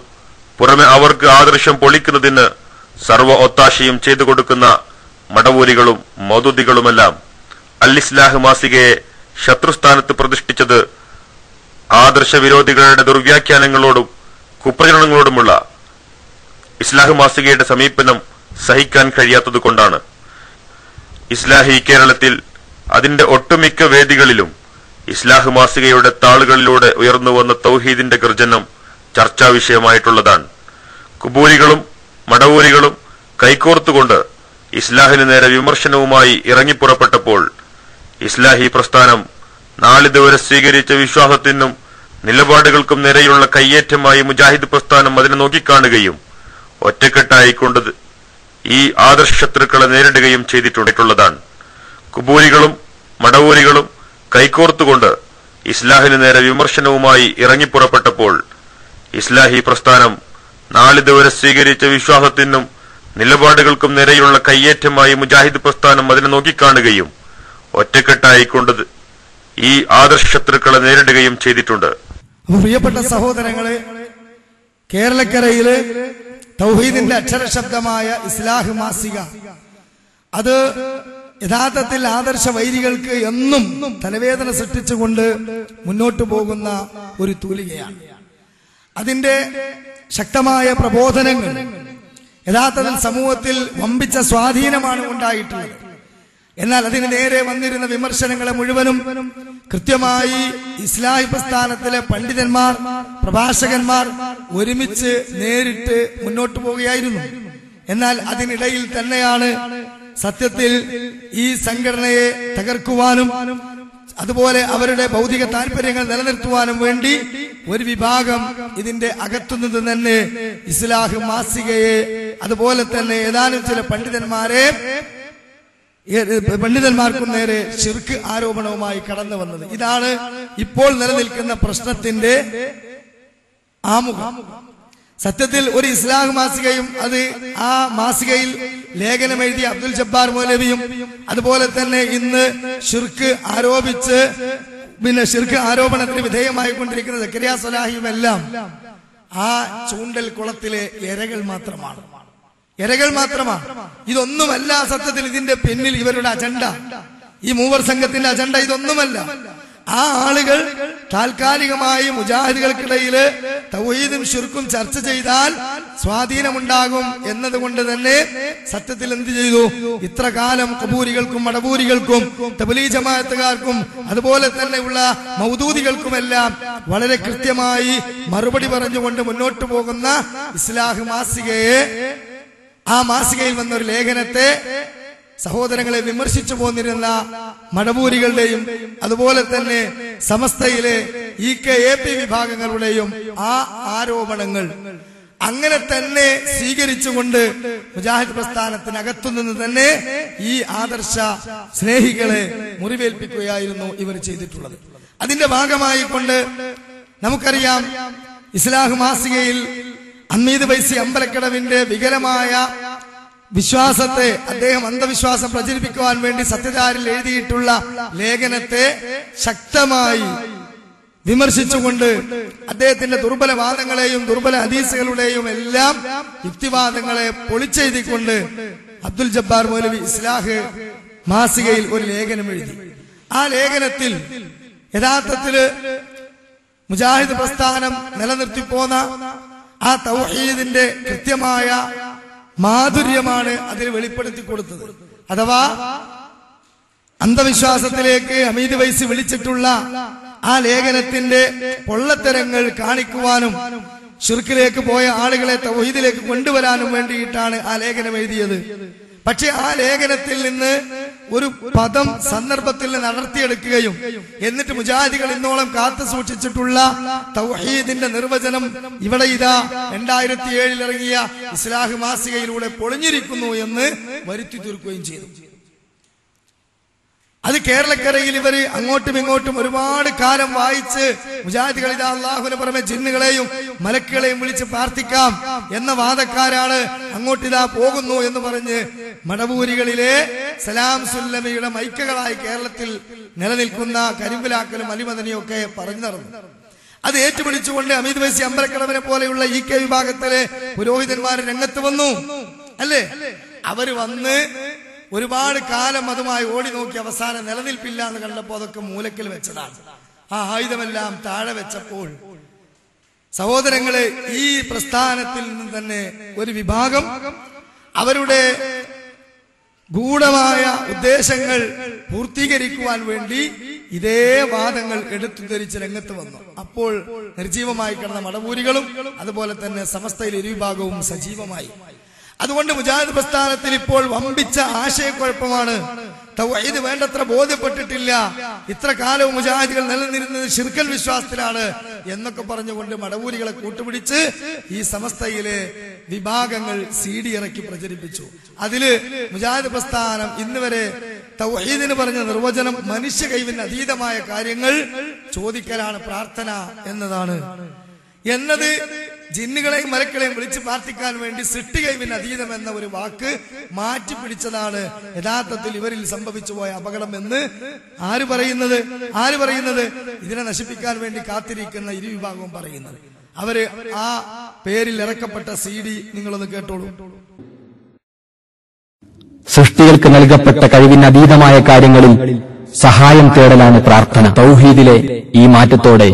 പുറമെ അവർക്ക് ആദർശം പൊളിക്കുന്നതിന് സർവ്വ ഒത്താശയും ചെയ്തു കൊടുക്കുന്ന മടവൂരികളും മൗദൂദികളുമെല്ലാം അൽ ഇസ്ലാഹ് മാസികയെ ശത്രുസ്ഥാനത്ത് പ്രതിഷ്ഠിച്ചത് ആദർശ വിരോധികളുടെ ദുർവ്യാഖ്യാനങ്ങളോടും കുപ്രചരണങ്ങളോടുമുള്ള ഇസ്ലാഹ് മാസികയുടെ സമീപനം സഹിക്കാൻ കഴിയാത്തതുകൊണ്ടാണ്. ഇസ്ലാഹി കേരളത്തിൽ അതിന്റെ ഒട്ടുമിക്ക വേദികളിലും ഇസ്ലാഹ് മാസികയുടെ താളുകളിലൂടെ ഉയർന്നുവന്ന തൗഹീദിന്റെ ഗർജനം ചർച്ചാ വിഷയമായിട്ടുള്ളതാണ്. കുബൂരികളും മടവൂരികളും കൈകോർത്തുകൊണ്ട് ഇസ്ലാഹിന് നേരെ വിമർശനവുമായി ഇറങ്ങിപ്പുറപ്പെട്ടപ്പോൾ ഇസ്ലാഹി പ്രസ്ഥാനം നാളിതുവരെ സ്വീകരിച്ച വിശ്വാസത്തിനും നിലപാടുകൾക്കും നേരെയുള്ള കയ്യേറ്റമായി മുജാഹിദ് പ്രസ്ഥാനം അതിനെ നോക്കിക്കാണുകയും ഒറ്റക്കെട്ടായിക്കൊണ്ട് ഈ ആദർശ ശത്രുക്കളെ നേരിടുകയും ചെയ്തിട്ടുള്ളതാണ്. കുബൂരികളും മടവൂരികളും കൈകോർത്തുകൊണ്ട് ഇസ്ലാഹിന് നേരെ വിമർശനവുമായി ഇറങ്ങിപ്പുറപ്പെട്ടപ്പോൾ ഇസ്ലാഹി പ്രസ്ഥാനം നാളിതുവരെ സ്വീകരിച്ച വിശ്വാസത്തിനും നിലപാടുകൾക്കും നേരെയുള്ള കയ്യേറ്റമായി മുജാഹിദ് പ്രസ്ഥാനം അതിനെ നോക്കിക്കാണുകയും ഒറ്റക്കെട്ടായിക്കൊണ്ട് ഈ ആദർശ ശത്രുക്കളെ നേരിടുകയും ചെയ്തിട്ടുണ്ട്. പ്രിയപ്പെട്ട സഹോദരങ്ങളെ, കേരളക്കരയില് തൗഹീദിന്റെ അക്ഷരശബ്ദമായ ഇസ്ലാഹ് മാസിക അത് യഥാർത്ഥത്തിൽ ആദർശ വൈരികൾക്ക് എന്നും തലവേദന സൃഷ്ടിച്ചുകൊണ്ട് മുന്നോട്ടു പോകുന്ന ഒരു തൂലികയാണ്. അതിന്റെ ശക്തമായ പ്രബോധനങ്ങൾ യഥാർത്ഥത്തിൽ സമൂഹത്തിൽ വമ്പിച്ച സ്വാധീനമാണ് ഉണ്ടായിട്ടുള്ളത്. എന്നാൽ അതിന് നേരെ വന്നിരുന്ന വിമർശനങ്ങളെ മുഴുവനും കൃത്യമായി ഇസ്ലാഹി പ്രസ്ഥാനത്തിലെ പണ്ഡിതന്മാർ, പ്രഭാഷകന്മാർ ഒരുമിച്ച് നേരിട്ട് മുന്നോട്ടു പോവുകയായിരുന്നു. എന്നാൽ അതിനിടയിൽ തന്നെയാണ് സത്യത്തിൽ ഈ സംഘടനയെ തകർക്കുവാനും അതുപോലെ അവരുടെ ഭൗതിക താല്പര്യങ്ങൾ നിലനിർത്തുവാനും വേണ്ടി ഒരു വിഭാഗം ഇതിന്റെ അകത്തുനിന്ന് തന്നെ ഇസ്ലാഹ് മാസികയെ അതുപോലെ തന്നെ ഏതാനും ചില പണ്ഡിതന്മാർക്കും നേരെ ശിർക്ക് ആരോപണവുമായി കടന്നു വന്നത്. ഇതാണ് ഇപ്പോൾ നിലനിൽക്കുന്ന പ്രശ്നത്തിന്റെ ആമുഖം. സത്യത്തിൽ ഒരു ഇസ്ലാഹ് മാസികയും അത് ആ മാസികയിൽ ലേഖനം എഴുതിയ അബ്ദുൽ ജബ്ബാർ മൗലവിയും അതുപോലെ തന്നെ ഇന്ന് ശിർക്ക് ആരോപിച്ച് ശിർക്ക് ആരോപണത്തിന് വിധേയമായിക്കൊണ്ടിരിക്കുന്ന സക്കരിയ സ്വലാഹിയുമെല്ലാം ആ ചൂണ്ടൽ കുളത്തിലെ ഇരകൾ മാത്രമാണ്. ഇതൊന്നുമല്ല സത്യത്തിൽ ഇതിന്റെ പിന്നിൽ ഇവരുടെ അജണ്ട, ഈ മൂവർ സംഘത്തിന്റെ അജണ്ട ഇതൊന്നുമല്ല. ആ ആളുകൾ താൽക്കാലികമായി മുജാഹിദുകൾക്കിടയില് തൗഹീദും ശിർക്കും ചർച്ച ചെയ്താൽ സ്വാധീനമുണ്ടാകും എന്നതുകൊണ്ട് തന്നെ സത്യത്തിൽ എന്ത് ചെയ്തു? ഇത്ര കാലം ഖബൂരികൾക്കും മടബൂരികൾക്കും തബ്ലീഗ് ജമാഅത്തുകാർക്കും അതുപോലെ തന്നെയുള്ള മൗദൂദികൾക്കുമെല്ലാം വളരെ കൃത്യമായി മറുപടി പറഞ്ഞുകൊണ്ട് മുന്നോട്ട് പോകുന്ന ഇസ്ലാഹ് മാസികയെ, ആ മാസികയിൽ വന്ന ഒരു ലേഖനത്തെ സഹോദരങ്ങളെ വിമർശിച്ചു പോന്നിരുന്ന മടവൂരികളുടെയും അതുപോലെ തന്നെ സമസ്തയിലെ EKAP വിഭാഗങ്ങളുടെയും ആ ആരോപണങ്ങൾ അങ്ങനെ തന്നെ സ്വീകരിച്ചുകൊണ്ട് മുജാഹിദ് പ്രസ്ഥാനത്തിനകത്തുനിന്ന് തന്നെ ഈ ആദർശ സ്നേഹികളെ മുറിവേൽപ്പിക്കുകയായിരുന്നു ഇവർ ചെയ്തിട്ടുള്ളത്. അതിന്റെ ഭാഗമായി കൊണ്ട് നമുക്കറിയാം, ഇസ്ലാഹ് മാസികയിൽ ഹമീദ് ഫൈസി അമ്പലക്കടവിന്റെ വികലമായ വിശ്വാസത്തെ, അദ്ദേഹം അന്ധവിശ്വാസം പ്രചരിപ്പിക്കുവാൻ വേണ്ടി സത്യധാരിൽ എഴുതിയിട്ടുള്ള ലേഖനത്തെ ശക്തമായി വിമർശിച്ചുകൊണ്ട് അദ്ദേഹത്തിന്റെ ദുർബലവാദങ്ങളെയും ദുർബല ഹദീസുകളുടെയും എല്ലാം യുക്തിവാദങ്ങളെ പൊളിച്ചെഴുതിക്കൊണ്ട് അബ്ദുൽ ജബ്ബാർ മൗലവി ഇസ്ലാഹ് മാസികയിൽ ഒരു ലേഖനം എഴുതി. ആ ലേഖനത്തിൽ യഥാർത്ഥത്തില് മുജാഹിദ് പ്രസ്ഥാനം നിലനിർത്തിപ്പോന്ന ആ തൗഹീദിന്റെ കൃത്യമായ മാധുര്യമാണ് അതിൽ വെളിപ്പെടുത്തി കൊടുത്തത്. അഥവാ അന്ധവിശ്വാസത്തിലേക്ക് ഹമീദ് ഫൈസി വിളിച്ചിട്ടുള്ള ആ ലേഖനത്തിന്റെ പൊള്ളത്തരങ്ങൾ കാണിക്കുവാനും ശിർക്കിലേക്ക് പോയ ആളുകളെ തൗഹീദിലേക്ക് കൊണ്ടുവരാനും വേണ്ടിയിട്ടാണ് ആ ലേഖനം എഴുതിയത്. പക്ഷെ ആ ലേഖനത്തിൽ നിന്ന് ഒരു പദം സന്ദർഭത്തിൽ നിന്ന് അടർത്തിയെടുക്കുകയും എന്നിട്ട് മുജാഹിദികൾ ഇന്നോളം കാത്തു സൂക്ഷിച്ചിട്ടുള്ള തൗഹീദിന്റെ നിർവചനം ഇവിടെ ഇതാ 2007 ഇറങ്ങിയ ഇസ്ലാഹ് മാസികയിലൂടെ പൊളിഞ്ഞിരിക്കുന്നു എന്ന് വരുത്തി തീർക്കുകയും ചെയ്തു. അത് കേരളക്കരയിൽ ഇവര് അങ്ങോട്ടും ഇങ്ങോട്ടും ഒരുപാട് കാലം വായിച്ച് മുജാഹിദികൾ ഇതാ അള്ളാഹുവിന് പുറമെ ജിന്നുകളെയും മലക്കുകളെയും വിളിച്ച് പ്രാർത്ഥിക്കാം എന്ന വാദക്കാരാണ്, അങ്ങോട്ടിതാ പോകുന്നു എന്ന് പറഞ്ഞ് മടവൂരികളിലെ സലാം സുല്ലമിയുടെ മൈക്കകളായി കേരളത്തിൽ നിലനിൽക്കുന്ന കരിമ്പിലാക്കലും അലിമദനിയും ഒക്കെ പറഞ്ഞു നടന്നു. അത് ഏറ്റുപിടിച്ചുകൊണ്ട് ഹമീദ് ഫൈസി അമ്പലക്കടവിനെ പോലെയുള്ള EK വിഭാഗത്തിലെ പുരോഹിതന്മാർ രംഗത്ത് വന്നു. അല്ലേ? അവര് വന്ന് ഒരുപാട് കാലം അതുമായി ഓടി നോക്കി അവസാനം നിലനിൽപ്പില്ല എന്ന് കണ്ടപ്പോൾ അതൊക്കെ മൂലക്കൽ വെച്ചതാണ്. ആ ആയുധമെല്ലാം താഴെ വെച്ചപ്പോൾ സഹോദരങ്ങളെ, ഈ പ്രസ്ഥാനത്തിൽ നിന്ന് തന്നെ ഒരു വിഭാഗം അവരുടെ ഗൂഢമായ ഉദ്ദേശങ്ങൾ പൂർത്തീകരിക്കുവാൻ വേണ്ടി ഇതേ വാദങ്ങൾ എടുത്തു ധരിച്ച് രംഗത്ത് വന്നു. അപ്പോൾ നിർജീവമായി കിടന്ന മടവൂരികളും അതുപോലെ തന്നെ സമസ്തയിൽ ഇരുവിഭാഗവും സജീവമായി. അതുകൊണ്ട് മുജാഹിദ് പ്രസ്ഥാനത്തിൽ ഇപ്പോൾ വമ്പിച്ച ആശയക്കുഴപ്പമാണ്. തൗഹീദ് വേണ്ടത്ര ബോധ്യപ്പെട്ടിട്ടില്ല, ഇത്ര കാലവും മുജാഹിദുകൾ നിലനിന്നിരുന്നത് ശിർക്കൽ വിശ്വാസത്തിലാണ് എന്നൊക്കെ പറഞ്ഞുകൊണ്ട് മടവൂരികളെ കൂട്ടുപിടിച്ച് ഈ സമസ്തയിലെ വിഭാഗങ്ങൾ CD ഇറക്കി പ്രചരിപ്പിച്ചു. അതില് മുജാഹിദ് പ്രസ്ഥാനം ഇന്ന് വരെ തൗഹീദിന് പറഞ്ഞ നിർവചനം മനുഷ്യ കൈവിന് അതീതമായ കാര്യങ്ങൾ ചോദിക്കലാണ് പ്രാർത്ഥന എന്നതാണ്. എന്നത് ജിന്നുകളെയും മലക്കളെയും വിളിച്ച് പ്രാർത്ഥിക്കാൻ വേണ്ടി സൃഷ്ടികൈവിന് അതീതം എന്ന ഒരു വാക്ക് മാറ്റിപ്പിടിച്ചതാണ് യഥാർത്ഥത്തിൽ ഇവരിൽ സംഭവിച്ചു പോയ അപകടം എന്ന് ആര് പറയുന്നത്? ഇതിനെ നശിപ്പിക്കാൻ വേണ്ടി കാത്തിരിക്കുന്ന ഇരുവിഭാഗവും പറയുന്നത്. അവര് ആ പേരിൽ ഇറക്കപ്പെട്ട CD നിങ്ങളൊന്ന് കേട്ടോളൂ. സൃഷ്ടികൾക്ക് നൽകപ്പെട്ട കഴിവിന് അതീതമായ കാര്യങ്ങളിൽ സഹായം തേടലാണ് പ്രാർത്ഥന. തൗഹീദിലെ ഈ മാറ്റത്തോടെ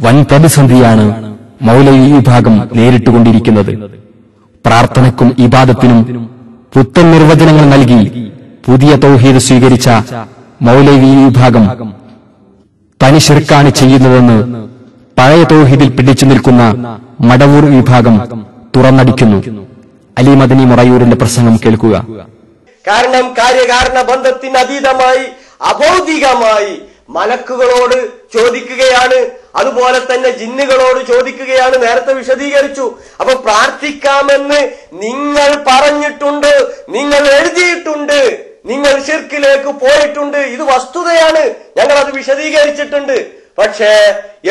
വൻ പ്രതിസന്ധിയാണ് മൗലവി വിഭാഗം നേരിട്ടുകൊണ്ടിരിക്കുന്നത്. പ്രാർത്ഥനയ്ക്കും ഇബാദത്തിനും പുത്തൻ നിർവചനങ്ങൾ നൽകി പുതിയ തൗഹീദ് സ്വീകരിച്ച മൗലവി വിഭാഗം തനി ശിർക്കാണ് ചെയ്യുന്നതെന്ന് പഴയ തൗഹീദിൽ പിടിച്ചു നിൽക്കുന്ന മടവൂർ വിഭാഗം തുറന്നടിക്കുന്നു. അലി മദനി മൊറയൂരിന്റെ പ്രസംഗം കേൾക്കുക. കാരണം കാര്യകാരണ ബന്ധത്തിന് അതീതമായി അഭൗതികമായി മലക്കുകളോട് ചോദിക്കുകയാണ്, അതുപോലെ തന്നെ ജിന്നുകളോട് ചോദിക്കുകയാണ്. നേരത്തെ വിശദീകരിച്ചു. അപ്പൊ പ്രാർത്ഥിക്കാമെന്ന് നിങ്ങൾ പറഞ്ഞിട്ടുണ്ട്, നിങ്ങൾ എഴുതിയിട്ടുണ്ട്, നിങ്ങൾ ശിർക്കിലേക്ക് പോയിട്ടുണ്ട്. ഇത് വസ്തുതയാണ്, ഞങ്ങൾ അത് വിശദീകരിച്ചിട്ടുണ്ട്. പക്ഷേ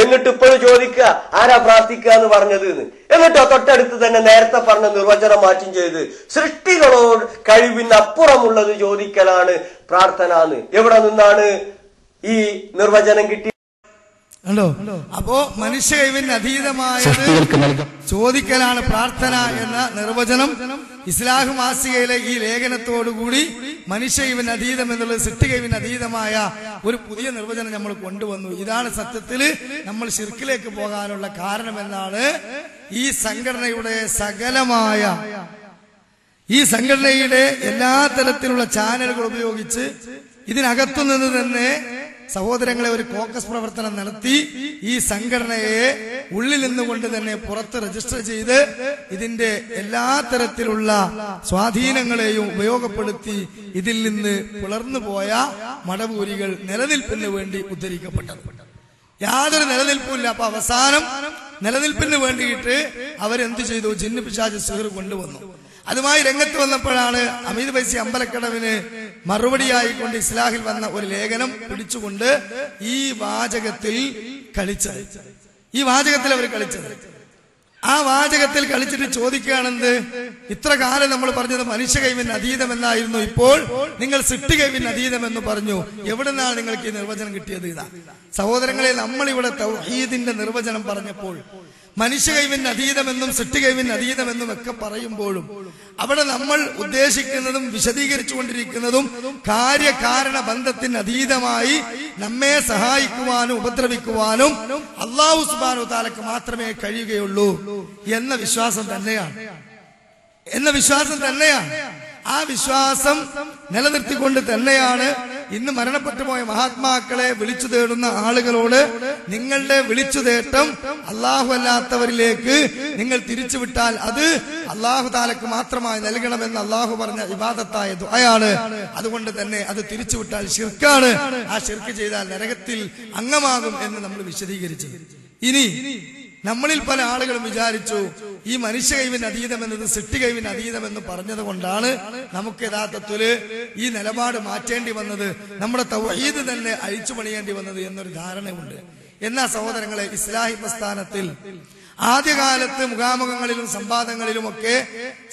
എന്നിട്ട് ഇപ്പോഴും ചോദിക്കുക ആരാ പ്രാർത്ഥിക്കുക എന്ന് പറഞ്ഞത് എന്ന്. എന്നിട്ടോ തൊട്ടടുത്ത് തന്നെ നേരത്തെ പറഞ്ഞ നിർവചനം മാറ്റം ചെയ്ത് സൃഷ്ടികളോട് കഴിവിനപ്പുറമുള്ളത് ചോദിക്കലാണ് പ്രാർത്ഥന എന്ന്. എവിടെ നിന്നാണ് ഈ നിർവചനം കിട്ടി? അപ്പോ മനുഷ്യ കഴിവിന് അതീതമായ ചോദിക്കലാണ് പ്രാർത്ഥന എന്ന നിർവചനം ഇസ്ലാഹ് മാസികയിലെ ഈ ലേഖനത്തോടുകൂടി മനുഷ്യ കഴിവിന് അതീതം എന്നുള്ളത് സൃഷ്ടി കഴിവിന് അതീതമായ ഒരു പുതിയ നിർവചനം നമ്മൾ കൊണ്ടുവന്നു. ഇതാണ് സത്യത്തിൽ നമ്മൾ ശിർക്കിലേക്ക് പോകാനുള്ള കാരണമെന്നാണ് ഈ സംഘടനയുടെ സകലമായ ഈ സംഘടനയുടെ എല്ലാ തരത്തിലുള്ള ചാനലുകൾ ഉപയോഗിച്ച് ഇതിനകത്തുനിന്ന് തന്നെ സഹോദരങ്ങളെ ഒരു കോക്കസ് പ്രവർത്തനം നടത്തി ഈ സംഘടനയെ ഉള്ളിൽ നിന്നുകൊണ്ട് തന്നെ പുറത്ത് രജിസ്റ്റർ ചെയ്ത് ഇതിന്റെ എല്ലാ തരത്തിലുള്ള സ്വാധീനങ്ങളെയും ഉപയോഗപ്പെടുത്തി ഇതിൽ നിന്ന് പിളർന്നു പോയ മടവൂരികൾ നിലനിൽപ്പിന് വേണ്ടി ഉദ്ധരിക്കപ്പെട്ടത്. യാതൊരു നിലനിൽപ്പുമില്ല. അപ്പൊ അവസാനം നിലനിൽപ്പിന് വേണ്ടിയിട്ട് അവരെന്ത് ചെയ്തു? ജിന്ന് പിശാച് സിഹർ കൊണ്ടുവന്നു. അതുമായി രംഗത്ത് വന്നപ്പോഴാണ് അമീദ് ഫൈസി അമ്പലക്കടവിന് മറുപടിയായിക്കൊണ്ട് ഇസ്ലാഹിൽ വന്ന ഒരു ലേഖനം പിടിച്ചുകൊണ്ട് ഈ വാചകത്തിൽ കളിച്ചത്. ഈ വാചകത്തിൽ അവർ കളിച്ചത്. ആ വാചകത്തിൽ കളിച്ചിട്ട് ചോദിക്കുകയാണെന്ത്? ഇത്ര കാലം നമ്മൾ പറഞ്ഞത് മനുഷ്യ കഴിവിന് അതീതം എന്നായിരുന്നു, ഇപ്പോൾ നിങ്ങൾ സൃഷ്ടി കഴിവിന് അതീതം എന്ന് പറഞ്ഞു. എവിടെ നിന്നാണ് നിങ്ങൾക്ക് ഈ നിർവചനം കിട്ടിയത്? ഇതാ സഹോദരങ്ങളെ, നമ്മളിവിടെ തൗഹീദിന്റെ നിർവചനം പറഞ്ഞപ്പോൾ മനുഷ്യ കഴിവിന് അതീതമെന്നും സൃഷ്ടി കഴിവിന് അതീതമെന്നും ഒക്കെ പറയുമ്പോഴും അവിടെ നമ്മൾ ഉദ്ദേശിക്കുന്നതും വിശദീകരിച്ചുകൊണ്ടിരിക്കുന്നതും കാര്യകാരണ ബന്ധത്തിന് അതീതമായി നമ്മെ സഹായിക്കുവാനും ഉപദ്രവിക്കുവാനും അല്ലാഹു സുബ്ഹാനഹു വ തആലക്ക് മാത്രമേ കഴിയുകയുള്ളൂ എന്ന വിശ്വാസം തന്നെയാണ്. ആ വിശ്വാസം നിലനിർത്തിക്കൊണ്ട് തന്നെയാണ് ഇന്ന് മരണപ്പെട്ടു പോയ മഹാത്മാക്കളെ വിളിച്ചു തേടുന്ന ആളുകളോട് നിങ്ങളുടെ വിളിച്ചു തേട്ടം അല്ലാഹു അല്ലാത്തവരിലേക്ക് നിങ്ങൾ തിരിച്ചുവിട്ടാൽ അത് അല്ലാഹു തആലക്ക് മാത്രമായി നൽകണമെന്ന് അല്ലാഹു പറഞ്ഞ ഇബാദത്തായ ദുആയാണ്. അതുകൊണ്ട് തന്നെ അത് തിരിച്ചുവിട്ടാൽ ശിർക്കാണ്. ആ ശിർക്ക് ചെയ്താൽ നരകത്തിൽ അംഗമാകും എന്ന് നമ്മൾ വിശദീകരിച്ചു. ഇനി നമ്മളിൽ പല ആളുകളും വിചാരിച്ചു ഈ മനുഷ്യ കഴിവിന് അതീതം എന്നത് സൃഷ്ടി കഴിവിന് അതീതം എന്ന് പറഞ്ഞത് കൊണ്ടാണ് നമുക്ക് യഥാർത്ഥത്തില് ഈ നിലപാട് മാറ്റേണ്ടി വന്നത്, നമ്മുടെ തൗഹീദ് തന്നെ അഴിച്ചു പണിയേണ്ടി വന്നത് എന്നൊരു ധാരണയുണ്ട്. എന്നാ സഹോദരങ്ങളെ, ഇസ്ലാഹി പ്രസ്ഥാനത്തിൽ ആദ്യകാലത്ത് മുഖാമുഖങ്ങളിലും സംവാദങ്ങളിലുമൊക്കെ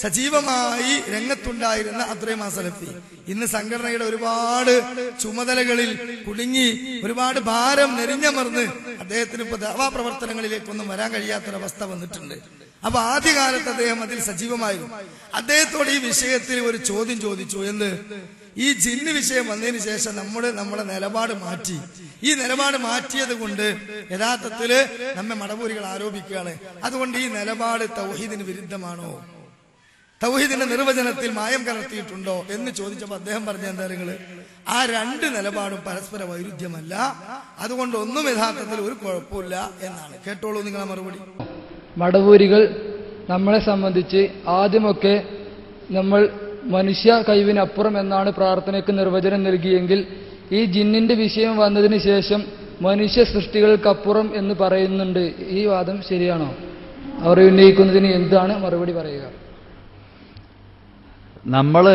സജീവമായി രംഗത്തുണ്ടായിരുന്ന അബ്ദുറഹ്മാൻ സലഫി ഇന്ന് സംഘടനയുടെ ഒരുപാട് ചുമതലകളിൽ കുടുങ്ങി ഒരുപാട് ഭാരം നെരിഞ്ഞമർന്ന് അദ്ദേഹത്തിന് ഇപ്പൊ ദഅവാ പ്രവർത്തനങ്ങളിലേക്കൊന്നും വരാൻ കഴിയാത്തൊരവസ്ഥ വന്നിട്ടുണ്ട്. അപ്പൊ ആദ്യകാലത്ത് അദ്ദേഹം അതിൽ സജീവമായിരുന്നു. അദ്ദേഹത്തോട് ഈ വിഷയത്തിൽ ഒരു ചോദ്യം ചോദിച്ചു. എന്ത്? ഈ ജിന്ന് വിഷയം വന്നതിന് ശേഷം നമ്മുടെ നിലപാട് മാറ്റി. ഈ നിലപാട് മാറ്റിയത് കൊണ്ട് യഥാർത്ഥത്തില് നമ്മെ മടവൂരികൾ ആരോപിക്കുകയാണ്. അതുകൊണ്ട് ഈ നിലപാട് തൗഹീദിന് വിരുദ്ധമാണോ, തൗഹീദിന്റെ നിർവചനത്തിൽ മായം കലർത്തിയിട്ടുണ്ടോ എന്ന് ചോദിച്ചപ്പോൾ അദ്ദേഹം പറഞ്ഞ എന്താ നിങ്ങള്, ആ രണ്ട് നിലപാടും പരസ്പര വൈരുദ്ധ്യമല്ല, അതുകൊണ്ട് ഒന്നും യഥാർത്ഥത്തിൽ ഒരു കുഴപ്പമില്ല എന്നാണ്. കേട്ടോളൂ നിങ്ങളെ മറുപടി. മടവൂരികൾ നമ്മളെ സംബന്ധിച്ച് ആദ്യമൊക്കെ നമ്മൾ മനുഷ്യ കഴിവിനപ്പുറം എന്നാണ് പ്രാർത്ഥനയ്ക്ക് നിർവചനം നൽകിയെങ്കിൽ ഈ ജിന്നിന്റെ വിഷയം വന്നതിന് ശേഷം മനുഷ്യ സൃഷ്ടികൾക്കപ്പുറം എന്ന് പറയുന്നുണ്ട്. ഈ വാദം ശരിയാണോ? അവർ ഉന്നയിക്കുന്നതിന് എന്താണ് മറുപടി പറയുക? നമ്മൾ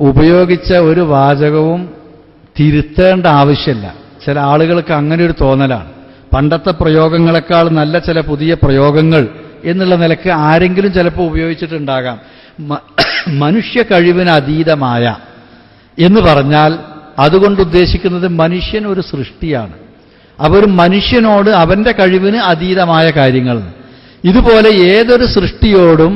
ഉപയോഗിച്ച ഒരു വാചകവും തിരുത്തേണ്ട ആവശ്യമില്ല. ചില ആളുകൾക്ക് അങ്ങനെ ഒരു തോന്നലാണ്. പണ്ടത്തെ പ്രയോഗങ്ങളെക്കാൾ നല്ല ചില പുതിയ പ്രയോഗങ്ങൾ എന്നുള്ള നിലക്ക് ആരെങ്കിലും ചിലപ്പോൾ ഉപയോഗിച്ചിട്ടുണ്ടാകാം. മനുഷ്യ കഴിവിന് അതീതമായ എന്ന് പറഞ്ഞാൽ അതുകൊണ്ട് ഉദ്ദേശിക്കുന്നത് മനുഷ്യൻ ഒരു സൃഷ്ടിയാണ്. അപ്പോൾ ഒരു മനുഷ്യനോട് അവന്റെ കഴിവിന് അതീതമായ കാര്യങ്ങൾ, ഇതുപോലെ ഏതൊരു സൃഷ്ടിയോടും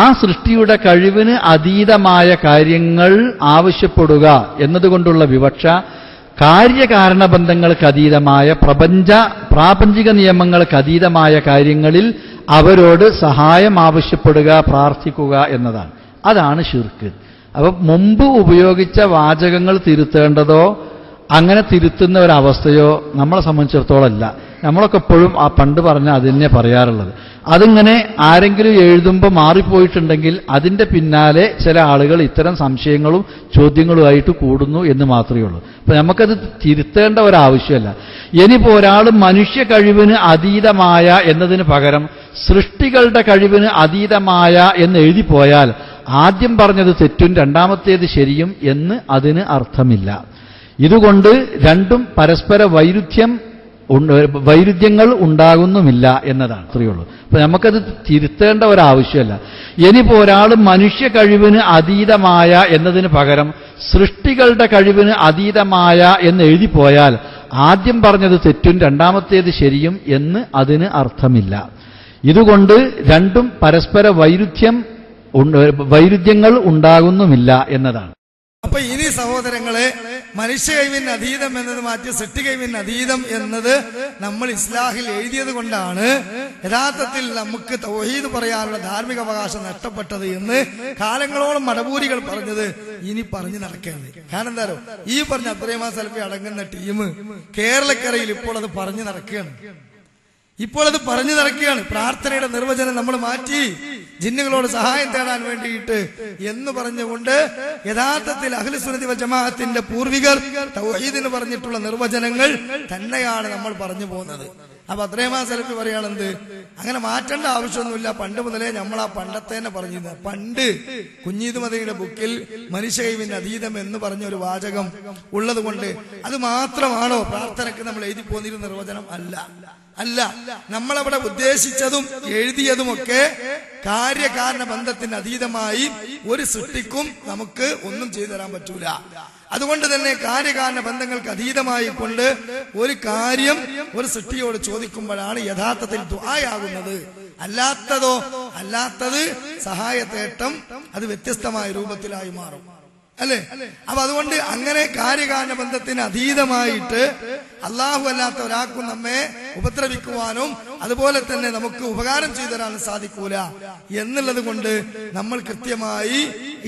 ആ സൃഷ്ടിയുടെ കഴിവിന് അതീതമായ കാര്യങ്ങൾ ആവശ്യപ്പെടുക എന്നതുകൊണ്ടുള്ള വിവക്ഷ കാര്യകാരണബന്ധങ്ങൾക്ക് അതീതമായ പ്രാപഞ്ചിക നിയമങ്ങൾക്ക് അതീതമായ കാര്യങ്ങളിൽ അവരോട് സഹായം ആവശ്യപ്പെടുക, പ്രാർത്ഥിക്കുക എന്നതാണ്. അതാണ് ശിർക്ക്. അപ്പൊ മുമ്പ് ഉപയോഗിച്ച വാചകങ്ങൾ തിരുത്തേണ്ടതോ അങ്ങനെ തിരുത്തുന്ന ഒരവസ്ഥയോ നമ്മളെ സംബന്ധിച്ചിടത്തോളം അല്ല. നമ്മളൊക്കെ എപ്പോഴും ആ പണ്ട് പറഞ്ഞ അതിനെ പറയാറുള്ളത്. അതിങ്ങനെ ആരെങ്കിലും എഴുതുമ്പോൾ മാറിപ്പോയിട്ടുണ്ടെങ്കിൽ അതിന്റെ പിന്നാലെ ചില ആളുകൾ ഇത്തരം സംശയങ്ങളും ചോദ്യങ്ങളുമായിട്ട് കൂടുന്നു എന്ന് മാത്രമേ ഉള്ളൂ. അപ്പൊ നമുക്കത് തിരുത്തേണ്ട ഒരാവശ്യമല്ല. ഇനിയിപ്പോ ഒരാൾ മനുഷ്യ കഴിവിന് അതീതമായ എന്നതിന് പകരം സൃഷ്ടികളുടെ കഴിവിന് അതീതമായ എന്ന് എഴുതിപ്പോയാൽ ആദ്യം പറഞ്ഞത് തെറ്റും രണ്ടാമത്തേത് ശരിയും എന്ന് അതിന് അർത്ഥമില്ല. ഇതുകൊണ്ട് രണ്ടും പരസ്പര വൈരുദ്ധ്യങ്ങൾ ഉണ്ടാകുന്നുമില്ല എന്നതാണ്. അത്രയേ ഉള്ളൂ. അപ്പൊ നമുക്കത് തിരുത്തേണ്ട ഒരാവശ്യമല്ല. ഇനിയിപ്പോ ഒരാൾ മനുഷ്യ കഴിവിന് അതീതമായ എന്നതിന് പകരം സൃഷ്ടികളുടെ കഴിവിന് അതീതമായ എന്ന് എഴുതിപ്പോയാൽ ആദ്യം പറഞ്ഞത് തെറ്റും രണ്ടാമത്തേത് ശരിയും എന്ന് അതിന് അർത്ഥമില്ല. ഇതുകൊണ്ട് രണ്ടും പരസ്പര വൈരുദ്ധ്യങ്ങൾ ഉണ്ടാകുന്നുമില്ല എന്നതാണ്. അപ്പൊ ഇനി സഹോദരങ്ങളെ, മനുഷ്യ കഴിവിന് അതീതം എന്നത് മാറ്റി സൃഷ്ടി കഴിവിന് അതീതം എന്നത് നമ്മൾ ഇസ്ലാഹിൽ എഴുതിയത് കൊണ്ടാണ് യഥാർത്ഥത്തിൽ നമുക്ക് തൗഹീദ് പറയാനുള്ള ധാർമ്മിക അവകാശം നഷ്ടപ്പെട്ടത് എന്ന് കാലങ്ങളോളം മടവൂരികൾ പറഞ്ഞത് ഇനി പറഞ്ഞു നടക്കേണ്ടത്. കാരണം എന്തായാലും ഈ പറഞ്ഞ അബ്ദുറഹ്മാൻ സലഫി അടങ്ങുന്ന ടീം കേരളക്കരയിൽ ഇപ്പോൾ അത് പറഞ്ഞു നടക്കുകയാണ്. പ്രാർത്ഥനയുടെ നിർവചനം നമ്മൾ മാറ്റി ജിന്നുകളോട് സഹായം തേടാൻ വേണ്ടിയിട്ട് എന്ന് പറഞ്ഞുകൊണ്ട് യഥാർത്ഥത്തിൽ അഹ്ലു സുന്നത്തി വൽ ജമാഅത്തിന്റെ പൂർവികർ തൗഹീദിന് പറഞ്ഞിട്ടുള്ള നിർവചനങ്ങൾ തന്നെയാണ് നമ്മൾ പറഞ്ഞു പോകുന്നത്. അപ്പൊ അബ്ദുറഹ്മാൻ സലഫി പറയാണെന്ത്, അങ്ങനെ മാറ്റേണ്ട ആവശ്യമൊന്നുമില്ല, പണ്ട് മുതലേ നമ്മൾ ആ പണ്ടത്തെ തന്നെ പറഞ്ഞിരുന്നത്. പണ്ട് കുഞ്ഞീദ് മദനിയുടെ ബുക്കിൽ മനുഷ്യ കഴിവിന് അതീതം എന്ന് പറഞ്ഞ ഒരു വാചകം ഉള്ളത് കൊണ്ട് അത് മാത്രമാണോ പ്രാർത്ഥനയ്ക്ക് നമ്മൾ എഴുതി പോന്നിരുന്ന നിർവചനം? അല്ല, നമ്മളവിടെ ഉദ്ദേശിച്ചതും എഴുതിയതുമൊക്കെ കാര്യകാരണ ബന്ധത്തിന് അതീതമായി ഒരു സൃഷ്ടിക്കും നമുക്ക് ഒന്നും ചെയ്തു തരാൻ പറ്റൂല. അതുകൊണ്ട് തന്നെ കാര്യകാരണ ബന്ധങ്ങൾക്ക് അതീതമായി കൊണ്ട് ഒരു കാര്യം ഒരു സൃഷ്ടിയോട് ചോദിക്കുമ്പോഴാണ് യഥാർത്ഥത്തിൽ ദുആയാകുന്നത്. അല്ലാത്തത് സഹായത്തേട്ടം, അത് വ്യത്യസ്തമായ രൂപത്തിലായി മാറും അല്ലെ? അപ്പൊ അതുകൊണ്ട് അങ്ങനെ കാര്യകാരണ ബന്ധത്തിന് അതീതമായിട്ട് അള്ളാഹു അല്ലാത്ത ഒരാൾക്കും നമ്മെ ഉപദ്രവിക്കുവാനും അതുപോലെ തന്നെ നമുക്ക് ഉപകാരം ചെയ്തു തരാനും സാധിക്കൂല എന്നുള്ളത് കൊണ്ട് നമ്മൾ കൃത്യമായി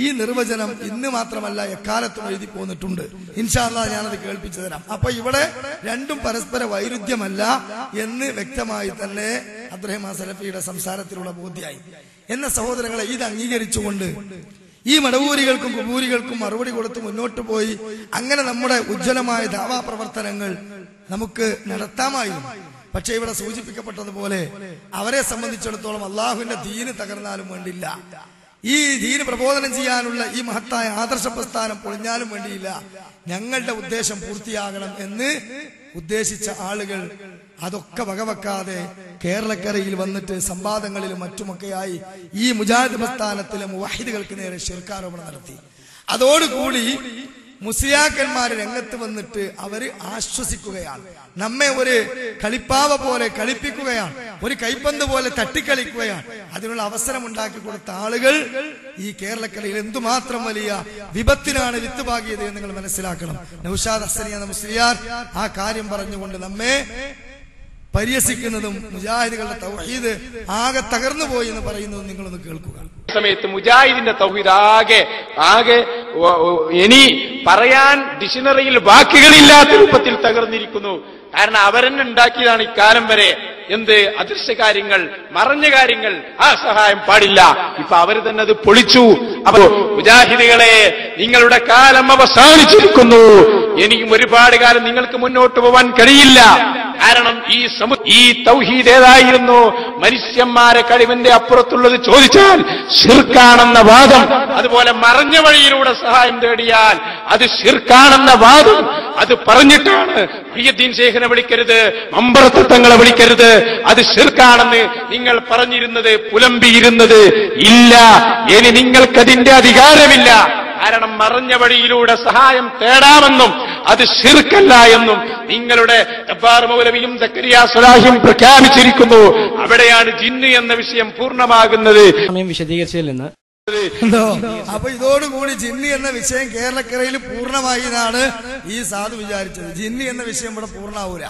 ഈ നിർവചനം ഇന്ന് മാത്രമല്ല എക്കാലത്തും എഴുതി പോന്നിട്ടുണ്ട്. ഇൻഷാ അല്ലാഹ് ഞാനത് കേൾപ്പിച്ചു തരാം. അപ്പൊ ഇവിടെ രണ്ടും പരസ്പര വൈരുദ്ധ്യമല്ല എന്ന് വ്യക്തമായി തന്നെ അബ്ദുറഹ്മാൻ സലഫിയുടെ സംസാരത്തിലുള്ള ബോധ്യമായി. എന്ന സഹോദരങ്ങളെ, ഇത് അംഗീകരിച്ചുകൊണ്ട് ഈ മടവൂരികൾക്കും കുബൂരികൾക്കും മറുപടി കൊടുത്ത് മുന്നോട്ട് പോയി അങ്ങനെ നമ്മുടെ ഉജ്ജ്വലമായ ദാവാ പ്രവർത്തനങ്ങൾ നമുക്ക് നടത്താമായിരുന്നു. പക്ഷെ ഇവിടെ സൂചിപ്പിക്കപ്പെട്ടതുപോലെ അവരെ സംബന്ധിച്ചിടത്തോളം അള്ളാഹുവിന്റെ ദീന് തകർന്നാലും വേണ്ടില്ല, ഈ ദീന് പ്രബോധനം ചെയ്യാനുള്ള ഈ മഹത്തായ ആദർശ പ്രസ്ഥാനം പൊളിഞ്ഞാലും വേണ്ടിയില്ല, ഞങ്ങളുടെ ഉദ്ദേശം പൂർത്തിയാകണം എന്ന് ഉദ്ദേശിച്ച ആളുകൾ അതൊക്കെ വകവെക്കാതെ കേരളക്കരയിൽ വന്നിട്ട് സംവാദങ്ങളിലും മറ്റുമൊക്കെയായി ഈ മുജാഹിദ് പ്രസ്ഥാനത്തിലെ മുവഹിദുകൾക്ക് നേരെ ശിർക്കാരോപണം നടത്തി. അതോടുകൂടി മുസ്ലിയാക്കന്മാര് രംഗത്ത് വന്നിട്ട് അവര് ആശ്വസിക്കുകയാണ്, നമ്മെ ഒരു കളിപ്പാവ പോലെ കളിപ്പിക്കുകയാണ്, ഒരു കൈപ്പന്ത് പോലെ തട്ടിക്കളിക്കുകയാണ്. അതിനുള്ള അവസരം ഉണ്ടാക്കി കൊടുത്ത ആളുകൾ ഈ കേരളക്കരയിൽ എന്തുമാത്രം വലിയ വിപത്തിനാണ് വിത്തുപാകിയത് എന്ന് നിങ്ങൾ മനസ്സിലാക്കണം. നൗഷാദ് ഹസനി എന്ന മുസ്ലിയാർ ആ കാര്യം പറഞ്ഞുകൊണ്ട് നമ്മെ പരിഹസിക്കുന്നതും മുജാഹിദുകളുടെ തൗഹീദ് ആകെ തകർന്നു പോയി എന്ന് പറയുന്നതും നിങ്ങളൊന്ന് കേൾക്കുക. സമയത്ത് മുജാഹിദിന്റെ തൗഹീദ് ആകെ ഇനി പറയാൻ ഡിക്ഷണറിയിൽ വാക്കുകളില്ലാത്ത രൂപത്തിൽ തകർന്നിരിക്കുന്നു. കാരണം അവരെന്നെ ഉണ്ടാക്കിയതാണ് ഇക്കാലം വരെ. എന്ത് അദൃശ്യ കാര്യങ്ങൾ, മറഞ്ഞ കാര്യങ്ങൾ, ആ സഹായം പാടില്ല. ഇപ്പൊ അവർ തന്നെ അത് പൊളിച്ചു. അപ്പോ മുജാഹിദുകളെ, നിങ്ങളുടെ കാലം അവസാനിച്ചിരിക്കുന്നു. എനിക്കും ഒരുപാട് കാലം നിങ്ങൾക്ക് മുന്നോട്ട് പോവാൻ കഴിയില്ല. കാരണം ഈ തൗഹീദ് ഏതായിരുന്നു? മനുഷ്യന്മാരെ കഴിവിന്റെ അപ്പുറത്തുള്ളത് ചോദിച്ചാൽ ശിർക്കാണെന്ന വാദം, അതുപോലെ മറഞ്ഞ വഴിയിലൂടെ സഹായം തേടിയാൽ അത് ശിർക്കാണെന്ന വാദം, അത് പറഞ്ഞിട്ടാണ് മുഹ്യിദ്ദീൻ ശൈഖിനെ വിളിക്കരുത്, മമ്പറത്തങ്ങളെ വിളിക്കരുത്, അത് ശിർക്കാണെന്ന് നിങ്ങൾ പറഞ്ഞിരുന്നത്, പുലമ്പിയിരുന്നത്. ഇല്ല, ഇനി നിങ്ങൾക്കതിന്റെ അധികാരമില്ല. കാരണം മറഞ്ഞ വഴിയിലൂടെ സഹായം തേടാമെന്നും അത് ശിർക്കല്ല എന്നും നിങ്ങളുടെ ജബ്ബാർ മൗലവിയും സക്കരിയ സ്വലാഹിയും പ്രഖ്യാപിച്ചിരിക്കുന്നു. അവിടെയാണ് ജിന്ന് എന്ന വിഷയം പൂർണ്ണമാകുന്നത്. സമയം വിശദീകരിച്ചതിൽ നിന്ന് അപ്പൊ ഇതോടുകൂടി ജിന്ന് എന്ന വിഷയം കേരളക്കരയിൽ പൂർണ്ണമായി എന്നാണ് ഈ സാധു വിചാരിച്ചത്. ജിന്ന് എന്ന വിഷയം ഇവിടെ പൂർണ്ണമാവൂല.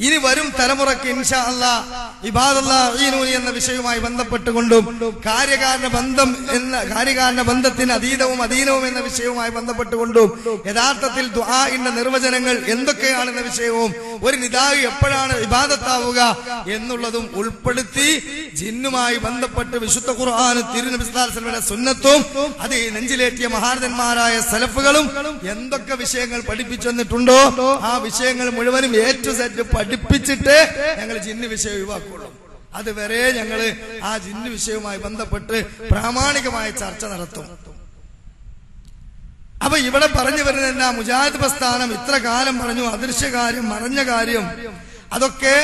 ഇനി വരും തലമുറയ്ക്ക് ഇൻഷാ അല്ലാഹ് ഇബാദല്ലാഹ് ഈനൂനി എന്ന വിഷയവുമായി ബന്ധപ്പെട്ടുകൊണ്ടും കാര്യകാരണ ബന്ധത്തിന് അതീതവും അധീനവും എന്ന വിഷയവുമായി ബന്ധപ്പെട്ടുകൊണ്ടും യഥാർത്ഥത്തിൽ ദുആഇന്റെ നിർവചനങ്ങൾ എന്തൊക്കെയാണെന്ന വിഷയവും ഒരു നിദായി എപ്പോഴാണ് ഇബാദത്താവുക എന്നുള്ളതും ഉൾപ്പെടുത്തി ജിന്നുമായി ബന്ധപ്പെട്ട് വിശുദ്ധ ഖുർആനും തിരുനബി സല്ലല്ലാഹു അലൈഹി വസല്ലമയുടെ സുന്നത്തും അത് നെഞ്ചിലേറ്റിയ മഹാരഥന്മാരായ സലഫുകളും എന്തൊക്കെ വിഷയങ്ങൾ പഠിപ്പിച്ചെന്നിട്ടുണ്ടോ ആ വിഷയങ്ങൾ മുഴുവനും എ ടു സെഡ് പഠിപ്പിച്ചിട്ട് ഞങ്ങൾ ജിന്ന് വിഷയം ഒഴിവാക്കുള്ളൂ. അതുവരെ ഞങ്ങൾ ആ ജിന്ന് വിഷയവുമായി ബന്ധപ്പെട്ട് പ്രാമാണികമായ ചർച്ച നടത്തും. അപ്പൊ ഇവിടെ പറഞ്ഞു വരുന്ന മുജാഹിദ് പ്രസ്ഥാനം ഇത്ര കാലം പറഞ്ഞു അദൃശ്യകാര്യം, മറഞ്ഞ കാര്യം, അതൊക്കെ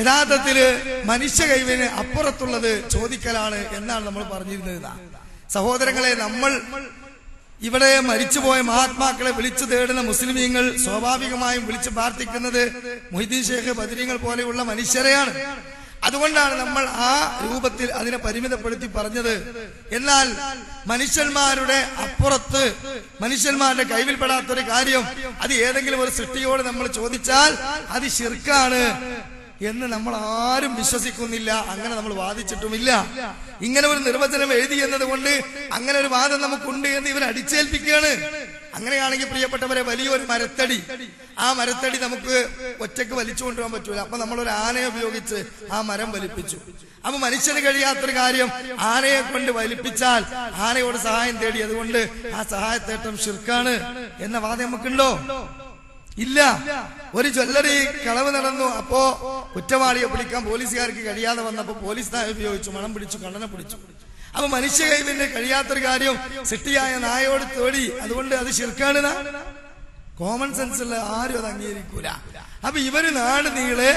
യഥാർത്ഥത്തില് മനുഷ്യ കഴിവിന് അപ്പുറത്തുള്ളത് ചോദിക്കലാണ് എന്നാണ് നമ്മൾ പറഞ്ഞിരുന്നത്. സഹോദരങ്ങളെ, നമ്മൾ ഇവിടെ മരിച്ചുപോയ മഹാത്മാക്കളെ വിളിച്ചു തേടുന്ന മുസ്ലിമീങ്ങൾ സ്വാഭാവികമായും വിളിച്ചു പ്രാർത്ഥിക്കുന്നത് മുഹ്യിദ്ദീൻ ശൈഖ്, ബദരീങ്ങൾ പോലെയുള്ള മനുഷ്യരെയാണ്. അതുകൊണ്ടാണ് നമ്മൾ ആ രൂപത്തിൽ അതിനെ പരിമിതപ്പെടുത്തി പറഞ്ഞത്. എന്നാൽ മനുഷ്യന്മാരുടെ അപ്പുറത്ത് മനുഷ്യന്മാരുടെ കൈവിൽപ്പെടാത്തൊരു കാര്യം അത് ഏതെങ്കിലും ഒരു സൃഷ്ടിയോട് നമ്മൾ ചോദിച്ചാൽ അത് ശിർക്കാണ് എന്ന് നമ്മൾ ആരും വിശ്വസിക്കുന്നില്ല. അങ്ങനെ നമ്മൾ വാദിച്ചിട്ടുമില്ല. ഇങ്ങനെ ഒരു നിർവചനം എഴുതി എന്നതുകൊണ്ട് അങ്ങനെ ഒരു വാദം നമുക്കുണ്ട് എന്ന് ഇവർ അടിച്ചേൽപ്പിക്കുകയാണ്. അങ്ങനെയാണെങ്കിൽ പ്രിയപ്പെട്ടവരെ, വലിയൊരു മരത്തടി, ആ മരത്തടി നമുക്ക് ഒറ്റക്ക് വലിച്ചു കൊണ്ടുപോകാൻ പറ്റൂല. അപ്പൊ നമ്മളൊരു ആനയെ ഉപയോഗിച്ച് ആ മരം വലിപ്പിച്ചു. അപ്പൊ മനുഷ്യന് കഴിയാത്തൊരു കാര്യം ആനയെ കൊണ്ട് വലിപ്പിച്ചാൽ ആനയോട് സഹായം തേടി, അതുകൊണ്ട് ആ സഹായത്തേട്ടം ശിർക്കാണ് എന്ന വാദം നമുക്കുണ്ടോ? ഇല്ല. ഒരു ജ്വല്ലറി കളവ് നടന്നു. അപ്പോ കുറ്റവാളിയെ പിടിക്കാൻ പോലീസുകാർക്ക് കഴിയാതെ വന്നപ്പോ പോലീസ് നായ ഉപയോഗിച്ചു, മണം പിടിച്ചു, കള്ളനെ പിടിച്ചു. അപ്പൊ മനുഷ്യ കൈവിന് കഴിയാത്തൊരു കാര്യം സൃഷ്ടിയായ നായോട് തേടി, അതുകൊണ്ട് അത് ശിർക്കാണ്. കോമൺ സെൻസുള്ള ആരും അത് അംഗീകരിക്കൂല. അപ്പൊ ഇവര് നാട് നീളെ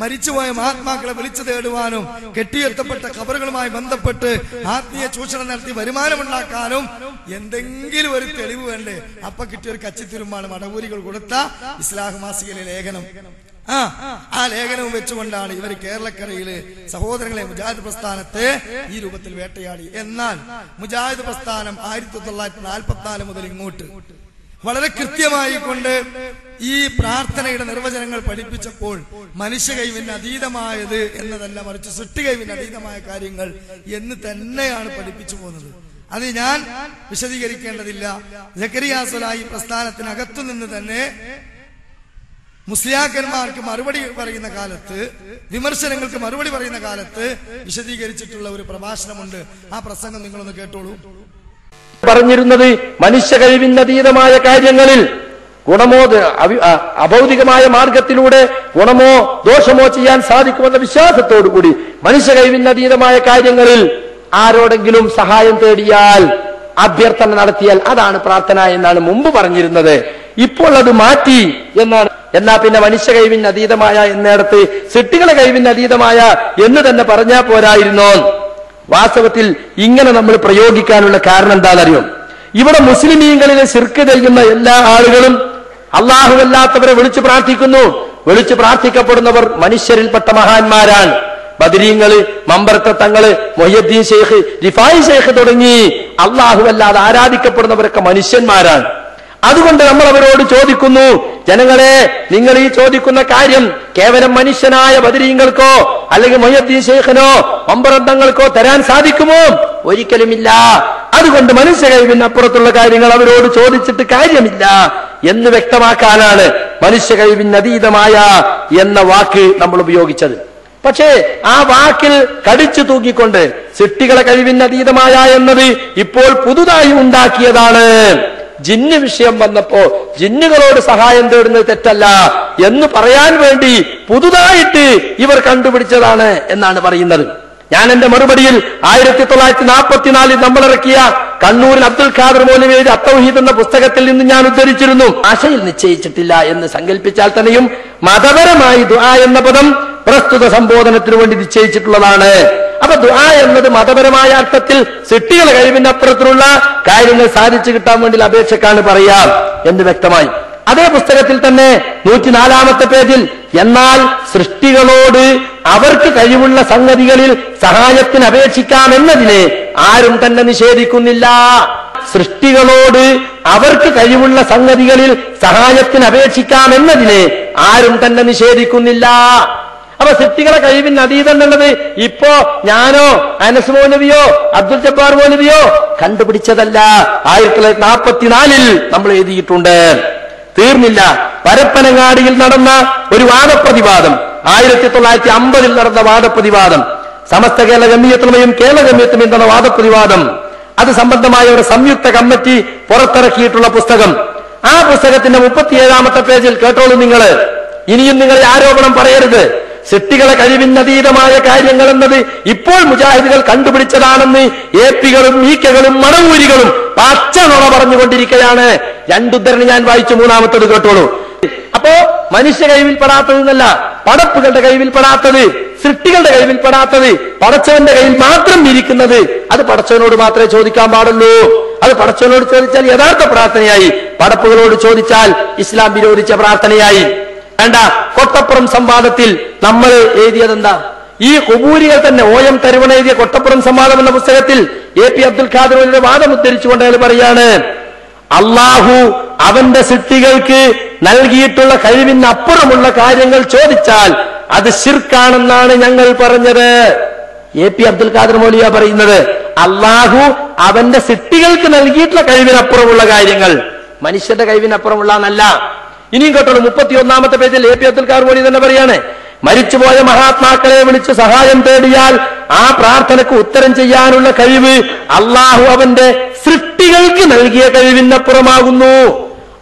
മരിച്ചുപോയ മഹാത്മാക്കളെ വിളിച്ചു തേടുവാനും കെട്ടിയെത്തപ്പെട്ട ഖബറുകളുമായി ബന്ധപ്പെട്ട് ആത്മീയ ചൂഷണം നടത്തി വരുമാനമുണ്ടാക്കാനും എന്തെങ്കിലും ഒരു തെളിവ് വേണ്ടേ? അപ്പൊ കിട്ടിയൊരു കച്ചിത്തിരുമ്പാണ് മടവൂരികൾ കൊടുത്ത ഇസ്ലാഹ് മാസികയിലെ ലേഖനം. ആ ലേഖനവും വെച്ചുകൊണ്ടാണ് ഇവർ കേരളക്കരയില് സഹോദരങ്ങളെ മുജാഹിദ് പ്രസ്ഥാനത്തെ ഈ രൂപത്തിൽ വേട്ടയാടി. എന്നാൽ മുജാഹിദ് പ്രസ്ഥാനം 1944 മുതൽ ഇങ്ങോട്ട് വളരെ കൃത്യമായി കൊണ്ട് ഈ പ്രാർത്ഥനയുടെ നിർവചനങ്ങൾ പഠിപ്പിച്ചപ്പോൾ മനുഷ്യ കൈവിന് അതീതമായത് എന്നതല്ല, മറിച്ച് സൃഷ്ടി കൈവിന് അതീതമായ കാര്യങ്ങൾ എന്ന് തന്നെയാണ് പഠിപ്പിച്ചു പോകുന്നത്. അത് ഞാൻ വിശദീകരിക്കേണ്ടതില്ല. സക്കരിയ സ്വലാഹി പ്രസ്ഥാനത്തിനകത്തു നിന്ന് തന്നെ മുസ്ലിയാക്കന്മാർക്ക് മറുപടി പറയുന്ന കാലത്ത്, വിമർശനങ്ങൾക്ക് മറുപടി പറയുന്ന കാലത്ത് വിശദീകരിച്ചിട്ടുള്ള ഒരു പ്രഭാഷണമുണ്ട്. ആ പ്രസംഗം നിങ്ങളൊന്ന് കേട്ടോളൂ. പറഞ്ഞിരുന്നത് മനുഷ്യ കഴിവിനതീതമായ കാര്യങ്ങളിൽ ഗുണമോ അഭൗതികമായ മാർഗത്തിലൂടെ ഗുണമോ ദോഷമോ ചെയ്യാൻ സാധിക്കുമെന്ന വിശ്വാസത്തോടുകൂടി മനുഷ്യ കഴിവിനതീതമായ കാര്യങ്ങളിൽ ആരോടെങ്കിലും സഹായം തേടിയാൽ, അഭ്യർത്ഥന നടത്തിയാൽ അതാണ് പ്രാർത്ഥന എന്നാണ് മുമ്പ് പറഞ്ഞിരുന്നത്. ഇപ്പോൾ അത് മാറ്റി എന്നാണ്. എന്നാ പിന്നെ മനുഷ്യ കഴിവിന് അതീതമായ എന്നിടത്ത് സൃഷ്ടികളെ കഴിവിന് അതീതമായ എന്ന് തന്നെ പറഞ്ഞാൽ പോരായിരുന്നോ? വാസ്തവത്തിൽ ഇങ്ങനെ നമ്മൾ പ്രയോഗിക്കാനുള്ള കാരണം എന്താണെന്നറിയോ? ഇവിടെ മുസ്ലിമീങ്ങളിലെ ശിർക്ക് ചെയ്യുന്ന എല്ലാ ആളുകളും അല്ലാഹുവല്ലാത്തവരെ വിളിച്ചു പ്രാർത്ഥിക്കുന്നു. വിളിച്ചു പ്രാർത്ഥിക്കപ്പെടുന്നവർ മനുഷ്യരിൽപ്പെട്ട മഹാന്മാരാണ്. ബദരീങ്ങള്, മമ്പറത്തെ തങ്ങള്, മൊയ്യദ്ദീൻ ഷെയ്ഖ്, റിഫായി ഷെയ്ഖ് തുടങ്ങി അല്ലാഹുവല്ലാതെ ആരാധിക്കപ്പെടുന്നവരൊക്കെ മനുഷ്യന്മാരാണ്. അതുകൊണ്ട് നമ്മൾ അവരോട് ചോദിക്കുന്നു, ജനങ്ങളെ, നിങ്ങൾ ഈ ചോദിക്കുന്ന കാര്യം കേവലം മനുഷ്യനായ ബദരീങ്ങൾക്കോ അല്ലെങ്കിൽ മൊയ്യദ്ദീൻ ഷെയ്ഖിനോ മമ്പറത്തങ്ങൾക്കോ തരാൻ സാധിക്കുമോ? ഒരിക്കലുമില്ല. അതുകൊണ്ട് മനുഷ്യ കഴിവിന് അപ്പുറത്തുള്ള കാര്യങ്ങൾ അവരോട് ചോദിച്ചിട്ട് കാര്യമില്ല എന്ന് വ്യക്തമാക്കാനാണ് മനുഷ്യ കഴിവിന് അതീതമായ എന്ന വാക്ക് നമ്മൾ ഉപയോഗിച്ചത്. പക്ഷേ ആ വാക്കിൽ കടിച്ചു തൂക്കിക്കൊണ്ട് സൃഷ്ടികളെ കഴിവിന് അതീതമായ എന്നത് ഇപ്പോൾ പുതുതായി ഉണ്ടാക്കിയതാണ്. ജിന്ന് വിഷയം വന്നപ്പോ ജിന്നുകളോട് സഹായം തേടുന്നത് തെറ്റല്ല എന്ന് പറയാൻ വേണ്ടി പുതുതായിട്ട് ഇവർ കണ്ടുപിടിച്ചതാണ് എന്നാണ് പറയുന്നത്. ഞാൻ എന്റെ മറുപടിയിൽ 1944 നമ്മൾ ഇറക്കിയ കണ്ണൂരിൽ അബ്ദുൽ ഖാദർ മൗലവി എഴുതിയ അത്തൗഹീദ് എന്ന പുസ്തകത്തിൽ നിന്ന് ഞാൻ ഉദ്ധരിച്ചിരുന്നു. ആശയിൽ നിശ്ചയിച്ചിട്ടില്ല എന്ന് സങ്കല്പിച്ചാൽ തന്നെയും മതപരമായി ദുആ എന്ന പദം പ്രസ്തുത സംബോധനത്തിനു വേണ്ടി നിശ്ചയിച്ചിട്ടുള്ളതാണ്. അപ്പൊ ദുആ എന്നത് മതപരമായ അർത്ഥത്തിൽ സൃഷ്ടികളെ കഴിവിനപ്പുറത്തിലുള്ള കാര്യങ്ങൾ സാധിച്ചു കിട്ടാൻ വേണ്ടി അപേക്ഷക്കാണ് പറയാം എന്ന് വ്യക്തമായി. അതേ പുസ്തകത്തിൽ തന്നെ 104-ാമത്തെ പേജിൽ, എന്നാൽ സൃഷ്ടികളോട് അവർക്ക് കഴിവുള്ള സംഗതികളിൽ സഹായത്തിന് അപേക്ഷിക്കാമെന്നതിനെ ആരും തന്നെ നിഷേധിക്കുന്നില്ല. സൃഷ്ടികളോട് അവർക്ക് കഴിവുള്ള സംഗതികളിൽ സഹായത്തിന് അപേക്ഷിക്കാമെന്നതിനെ ആരും തന്നെ നിഷേധിക്കുന്നില്ല. അപ്പൊ സൃഷ്ടികളെ കഴിവിന് അതീതം എന്നുള്ളത് ഇപ്പോ ഞാനോ അനസ് മൗലവിയോ അബ്ദുൽ ജബ്ബാർ മൗലവിയോ കണ്ടുപിടിച്ചതല്ല. 1944 നമ്മൾ എഴുതിയിട്ടുണ്ട്. തീർന്നില്ല. പരപ്പനങ്ങാടിയിൽ നടന്ന ഒരു വാദപ്രതിവാദം, 1950 നടന്ന വാദപ്രതിവാദം, സമസ്ത കേരള ജമിയത്തുലമയും കേരള ജമിയത്തുലമയും നടന്ന വാദപ്രതിവാദം, അത് സംബന്ധമായ ഒരു സംയുക്ത കമ്മിറ്റി പുറത്തിറക്കിയിട്ടുള്ള പുസ്തകം. ആ പുസ്തകത്തിന്റെ 37-ാമത്തെ പേജിൽ കേട്ടോളൂ നിങ്ങൾ. ഇനിയും നിങ്ങൾ ആരോപണം പറയരുത്. സൃഷ്ടികളെ കഴിവിനതീതമായ കാര്യങ്ങൾ എന്നത് ഇപ്പോൾ മുജാഹിദുകൾ കണ്ടുപിടിച്ചതാണെന്ന് ഏപ്പികളും ഈക്കകളും മണവൂരികളും പച്ചനുണ പറഞ്ഞുകൊണ്ടിരിക്കുകയാണ്. രണ്ടുദ്ധരണി ഞാൻ വായിച്ചു, മൂന്നാമത്തത് കേട്ടോളൂ. അപ്പോ മനുഷ്യ കഴിവിൽപ്പെടാത്തതെന്നല്ല, പടപ്പുകളുടെ കഴിവിൽപ്പെടാത്തത്, സൃഷ്ടികളുടെ കഴിവിൽപ്പെടാത്തത്, പടച്ചവന്റെ കയ്യിൽ മാത്രം ഇരിക്കുന്നത്, അത് പടച്ചവനോട് മാത്രമേ ചോദിക്കാൻ പാടുള്ളൂ. അത് പടച്ചവനോട് ചോദിച്ചാൽ യഥാർത്ഥ പ്രാർത്ഥനയായി, പടപ്പുകളോട് ചോദിച്ചാൽ ഇസ്ലാം വിരോധിച്ച പ്രാർത്ഥനയായി. വേണ്ട. കൊട്ടപ്പുറം സംവാദത്തിൽ നമ്മൾ എഴുതിയതെന്താ? ഈ ഖുബൂരികൾ തന്നെ OM തരുവണ എഴുതിയ കൊട്ടപ്പുറം സംവാദം എന്ന പുസ്തകത്തിൽ AP അബ്ദുൽ ഖാദറിന്റെ വാദം ഉദ്ധരിച്ചുകൊണ്ട് അയാൾ പറയാണ്, അള്ളാഹു അവന്റെ സൃഷ്ടികൾക്ക് നൽകിയിട്ടുള്ള കഴിവിനപ്പുറമുള്ള കാര്യങ്ങൾ ചോദിച്ചാൽ അത് ശിർക്കാണെന്നാണ് ഞങ്ങൾ പറഞ്ഞത്. AP അബ്ദുൽ ഖാദർ മൗലവിയ പറയുന്നത് അള്ളാഹു അവന്റെ സൃഷ്ടികൾക്ക് നൽകിയിട്ടുള്ള കഴിവിനപ്പുറമുള്ള കാര്യങ്ങൾ, മനുഷ്യന്റെ കഴിവിനപ്പുറമുള്ള എന്നല്ല. ഇനിയും കേട്ടോളൂ, 31-ാമത്തെ പേജിൽ AP അബ്ദുൽ ഖാദർ മൗലവി തന്നെ പറയാണ്, മരിച്ചുപോയ മഹാത്മാക്കളെ വിളിച്ച് സഹായം തേടിയാൽ ആ പ്രാർത്ഥനയ്ക്ക് ഉത്തരം ചെയ്യാനുള്ള കഴിവ് അള്ളാഹു അവന്റെ സൃഷ്ടികൾക്ക് നൽകിയ കഴിവിനപ്പുറമാകുന്നു.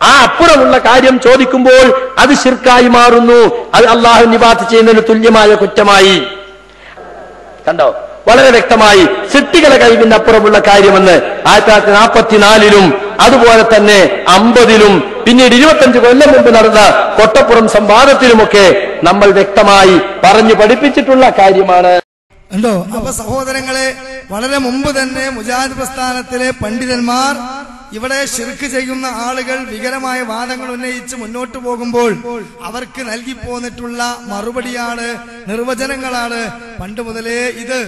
ആ അപ്പുറമുള്ള കാര്യം ചോദിക്കുമ്പോൾ അത് ശിർക്കായി മാറുന്നു. അത് അള്ളാഹു ഇബാദത്ത് ചെയ്യുന്നതിന് തുല്യമായ കുറ്റമായി. കണ്ടോ, വളരെ വ്യക്തമായി സൃഷ്ടികളെ കഴിവിനപ്പുറമുള്ള കാര്യമെന്ന് 1944-ലും അതുപോലെ തന്നെ 50-ലും പിന്നീട് 25 കൊല്ലം മുമ്പ് നടന്ന കൊട്ടപ്പുറം സംവാദത്തിലുമൊക്കെ നമ്മൾ വ്യക്തമായി പറഞ്ഞു പഠിപ്പിച്ചിട്ടുള്ള കാര്യമാണ്. ഉണ്ടോ? അപ്പൊ സഹോദരങ്ങളെ, വളരെ മുമ്പ് തന്നെ മുജാഹിദ് പ്രസ്ഥാനത്തിലെ പണ്ഡിതന്മാർ ഇവിടെ ശിർക്ക് ചെയ്യുന്ന ആളുകൾ വികരമായ വാദങ്ങൾ ഉന്നയിച്ച് മുന്നോട്ട് പോകുമ്പോൾ അവർക്ക് നൽകി പോന്നിട്ടുള്ള മറുപടിയാണ്, നിർവചനങ്ങളാണ്. പണ്ട് മുതലേ ഇത്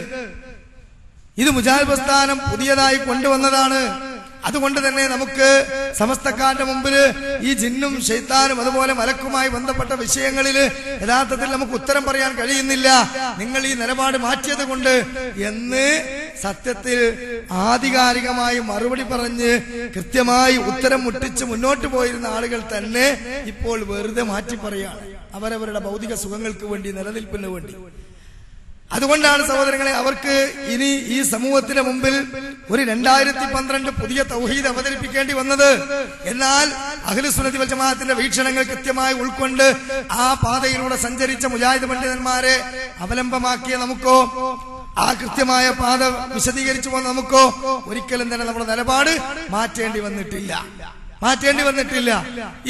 മുജാഹിദ് പ്രസ്ഥാനം പുതിയതായി കൊണ്ടുവന്നതാണ്. അതുകൊണ്ട് തന്നെ നമുക്ക് സമസ്തക്കാരുടെ മുമ്പിൽ ഈ ജിന്നും ശൈത്താനും അതുപോലെ മലക്കുമായി ബന്ധപ്പെട്ട വിഷയങ്ങളിൽ യഥാർത്ഥത്തിൽ നമുക്ക് ഉത്തരം പറയാൻ കഴിയുന്നില്ല. നിങ്ങൾ ഈ നിലപാട് മാറ്റിയത് കൊണ്ട് എന്ന് സത്യത്തിൽ ആധികാരികമായി മറുപടി പറഞ്ഞ് കൃത്യമായി ഉത്തരം മുട്ടിച്ച് മുന്നോട്ട് പോയിരുന്ന ആളുകൾ തന്നെ ഇപ്പോൾ വെറുതെ മാറ്റി പറയാണ്, അവരവരുടെ ഭൗതിക സുഖങ്ങൾക്ക് വേണ്ടി, നിലനിൽപ്പിന് വേണ്ടി. അതുകൊണ്ടാണ് സഹോദരങ്ങളെ അവർക്ക് ഇനി ഈ സമൂഹത്തിന്റെ മുമ്പിൽ ഒരു 2012 പുതിയ തൗഹീദ് അവതരിപ്പിക്കേണ്ടി വന്നത്. എന്നാൽ അഹ്ലുസുന്നത്തി വൽ ജമാഅത്തിന്റെ വീക്ഷണങ്ങൾ കൃത്യമായി ഉൾക്കൊണ്ട് ആ പാതയിലൂടെ സഞ്ചരിച്ച മുജാഹിദ് പണ്ഡിതന്മാരെ അവലംബമാക്കിയ നമുക്കോ, ആ കൃത്യമായ പാത വിശദീകരിച്ചു വന്ന നമുക്കോ ഒരിക്കലും തന്നെ നമ്മുടെ നിലപാട് മാറ്റേണ്ടി വന്നിട്ടില്ല.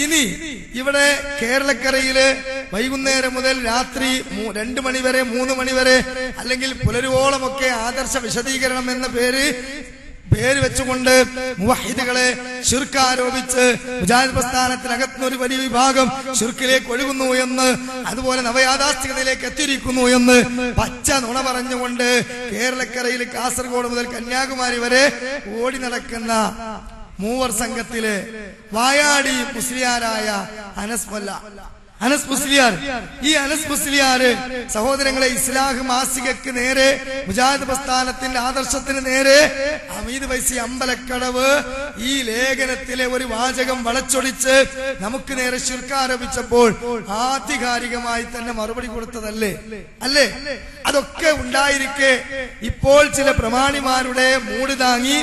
ഇനി ഇവിടെ കേരളക്കരയില് വൈകുന്നേരം മുതൽ രാത്രി 2 മണി വരെ 3 മണി വരെ അല്ലെങ്കിൽ പുലരുവോളമൊക്കെ ആദർശ വിശദീകരണം എന്ന പേര് വെച്ചുകൊണ്ട് മുവഹിദുകളെ ശിർക്ക് ആരോപിച്ച് മുജാഹിദ് പ്രസ്ഥാനത്തിനകത്തുന്ന ഒരു വലിയ വിഭാഗം ശിർക്കിലേക്ക് ഒഴുകുന്നു എന്ന്, അതുപോലെ നവയാഥാസ്ഥികതയിലേക്ക് എത്തിയിരിക്കുന്നു എന്ന് പച്ച നുണ പറഞ്ഞുകൊണ്ട് കേരളക്കരയിൽ കാസർഗോഡ് മുതൽ കന്യാകുമാരി വരെ ഓടി നടക്കുന്ന മൂവർ സംഘത്തിലെ വായാടി മുസ്ലിയാരായ അനസ് മുസ്ലിയാർ, ഈ അനസ് മുസ്ലിയാർ സഹോദരങ്ങളെ ഇസ്ലാഹ് മാസികക്ക് നേരെ, മുജാഹിദ് പ്രസ്ഥാനത്തിന്റെ ആദർശത്തിന് നേരെ ഹമീദ് ഫൈസി അമ്പലക്കടവ് ഈ ലേഖനത്തിലെ ഒരു വാചകം വളച്ചൊടിച്ച് നമുക്ക് നേരെ ശിർക്ക് ആരോപിച്ചപ്പോൾ ആധികാരികമായി തന്നെ മറുപടി കൊടുത്തതല്ലേ? അതൊക്കെ ഉണ്ടായിരിക്കെ ഇപ്പോൾ ചില പ്രമാണിമാരുടെ മൂട് താങ്ങി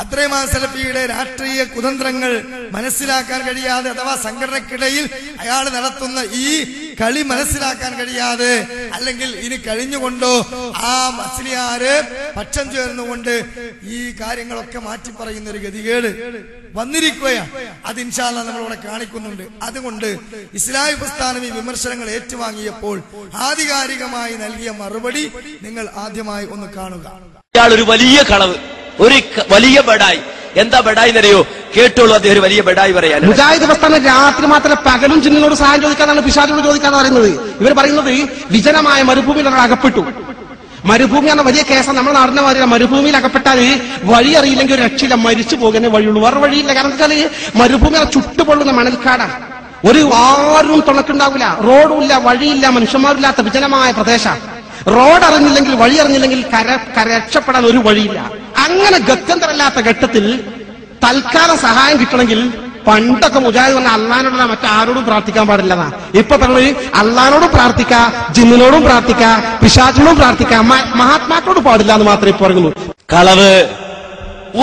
അബ്ദുറഹ്മാൻ സലഫിയുടെ രാഷ്ട്രീയ കുതന്ത്രങ്ങൾ മനസ്സിലാക്കാൻ കഴിയാതെ, അഥവാ സംഘടനക്കിടയിൽ അയാൾ നടത്തുന്ന ഈ കളി മനസ്സിലാക്കാൻ കഴിയാതെ, അല്ലെങ്കിൽ ഇനി കഴിഞ്ഞുകൊണ്ടോ ആ മസ്ലിയാര് പക്ഷം ചേർന്നുകൊണ്ട് ഈ കാര്യങ്ങളൊക്കെ മാറ്റി പറയുന്ന ഒരു ഗതികേട് വന്നിരിക്കുകയാണ്. അത് ഇൻഷാ അല്ലാഹ് നമ്മളിവിടെ കാണിക്കുന്നുണ്ട്. അതുകൊണ്ട് ഇസ്ലാഹി പ്രസ്ഥാനം ഈ വിമർശനങ്ങൾ ഏറ്റുവാങ്ങിയപ്പോൾ ആധികാരികമായി നൽകിയ മറുപടി നിങ്ങൾ ആദ്യമായി ഒന്ന് കാണുക. ഒരു വലിയ കളവ്, ഒരു വലിയ ബഡായി. എന്താ ബഡായി എന്നറിയോ? കേട്ടോളൂ, അദ്ദേഹം ഒരു വലിയ ബഡായി പറയാൻ. മുജാഹിദ് പ്രസ്ഥാനം രാത്രി മാത്രമേ പകലും ജിന്നിനോട് സഹായം ചോദിക്കാനാണ്, പിശാചിനോട് ചോദിക്കാന്ന് പറയുന്നത്. ഇവർ പറയുന്നത് വിജനമായ മരുഭൂമിയിൽ അകപ്പെട്ടു. മരുഭൂമി എന്ന വലിയ കേസാണ്. നമ്മുടെ നാടിനെ മാറിയ മരുഭൂമിയിൽ അകപ്പെട്ടാൽ വഴി അറിയില്ലെങ്കിൽ ഒരു രക്ഷയില്ല, മരിച്ചു പോകുന്നേ വഴിയുള്ളൂ, വേറെ വഴിയില്ല. കാരണം വെച്ചാൽ മരുഭൂമി ചുട്ടുപൊള്ളുന്ന മണൽക്കാടാണ്. ഒരു ആരും തുണക്കുണ്ടാവില്ല, റോഡും ഇല്ല, വഴിയില്ല, മനുഷ്യന്മാരില്ലാത്ത വിജനമായ പ്രദേശം. റോഡ് അറിഞ്ഞില്ലെങ്കിൽ, വഴി അറിഞ്ഞില്ലെങ്കിൽ രക്ഷപ്പെടാൻ ഒരു വഴിയില്ല. അങ്ങനെ ഗത്യന്തരമില്ലാത്ത ഘട്ടത്തിൽ തൽക്കാലം സഹായം കിട്ടണമെങ്കിൽ പണ്ടൊക്കെ മുജാഹിദ് പറഞ്ഞ അള്ളഹാനോടല്ല മറ്റാരോടും പ്രാർത്ഥിക്കാൻ പാടില്ലതാ. ഇപ്പൊ പറഞ്ഞത് അള്ളഹാനോടും പ്രാർത്ഥിക്കാം, ജിന്നിനോടും പ്രാർത്ഥിക്കാം, പിശാചിനോടും പ്രാർത്ഥിക്കാം, മഹാത്മാക്കളോട് പാടില്ല എന്ന് മാത്രമേ പറയുന്നു. കളവ്.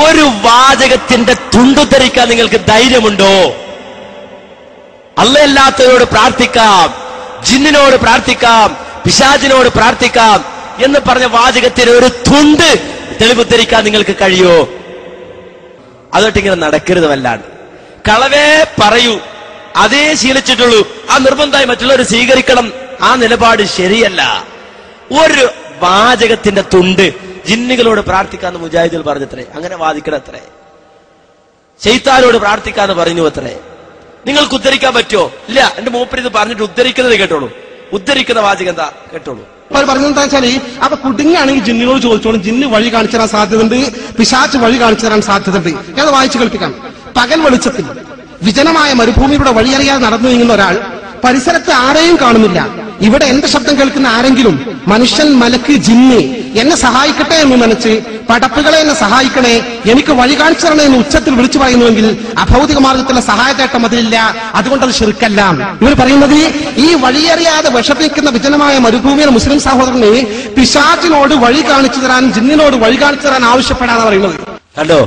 ഒരു വാചകത്തിന്റെ തുണ്ടുദ്ധരിക്കാൻ നിങ്ങൾക്ക് ധൈര്യമുണ്ടോ? അള്ളയല്ലാത്തവരോട് പ്രാർത്ഥിക്കാം, ജിന്നിനോട് പ്രാർത്ഥിക്കാം, പിശാചിനോട് പ്രാർത്ഥിക്കാം എന്ന് പറഞ്ഞ വാചകത്തിന് ഒരു തുണ്ട് തെളിവുദ്ധരിക്കാൻ നിങ്ങൾക്ക് കഴിയോ? അതോട്ടിങ്ങനെ നടക്കരുത്. വല്ലാണ്ട് കളവേ പറയൂ, അതേ ശീലിച്ചിട്ടുള്ളൂ. ആ നിർബന്ധമായി മറ്റുള്ളവർ സ്വീകരിക്കണം. ആ നിലപാട് ശരിയല്ല. ഒരു വാചകത്തിന്റെ തുണ്ട് ജിന്നുകളോട് പ്രാർത്ഥിക്കാന്ന് മുജാഹിദുകൾ പറഞ്ഞത്രേ. അങ്ങനെ വാദിക്കണത്രേ. ശൈത്താനോട് പ്രാർത്ഥിക്കാന്ന് പറഞ്ഞു അത്രേ. നിങ്ങൾക്ക് ഉദ്ധരിക്കാൻ പറ്റുമോ? ഇല്ല. എന്റെ മൂപ്പര് ഇത് പറഞ്ഞിട്ട് ഉദ്ധരിക്കുന്നത് കേട്ടോളൂ. ഉദ്ധരിക്കുന്ന വാചകം എന്താ കേട്ടോളൂ. അവർ പറഞ്ഞത് എന്താ വെച്ചാല് അപ്പൊ കുടുങ്ങാണെങ്കിൽ ജിന്നിനോട് ചോദിച്ചോളും, ജിന്ന് വഴി കാണിച്ചു തരാൻ സാധ്യതയുണ്ട്, പിശാച്ച് വഴി കാണിച്ചു തരാൻ സാധ്യതയുണ്ട്. ഞാൻ വായിച്ചു കേൾപ്പിക്കാം. പകൽ വെളിച്ചത്തിൽ വിജനമായ മരുഭൂമിയുടെ വഴിയറിയാതെ നടന്നു നീങ്ങുന്ന ഒരാൾ പരിസരത്ത് ആരെയും കാണുന്നില്ല. ഇവിടെ എന്റെ ശബ്ദം കേൾക്കുന്ന ആരെങ്കിലും മനുഷ്യൻ, മലക്ക്, ജിന്ന് എന്നെ സഹായിക്കട്ടെ എന്ന് നനച്ച് പടപ്പുകളെ എന്നെ സഹായിക്കണേ, എനിക്ക് വഴി കാണിച്ചു തരണേ എന്ന് ഉച്ചത്തിൽ വിളിച്ചു പറയുന്നുവെങ്കിൽ അഭൗതിക മാർഗത്തിലുള്ള സഹായത്തേട്ടം അതിലില്ല, അതുകൊണ്ടത് ശിർക്കല്ല. ഇവർ പറയുന്നത് ഈ വഴിയറിയാതെ വിഷമിക്കുന്ന വിജനമായ മരുഭൂമിയിലെ മുസ്ലിം സഹോദരന് പിശാചിനോട് വഴി കാണിച്ചു തരാൻ, ജിന്നിനോട് വഴി കാണിച്ചു തരാൻ ആവശ്യപ്പെടാന്ന് പറയുന്നത്. കണ്ടോ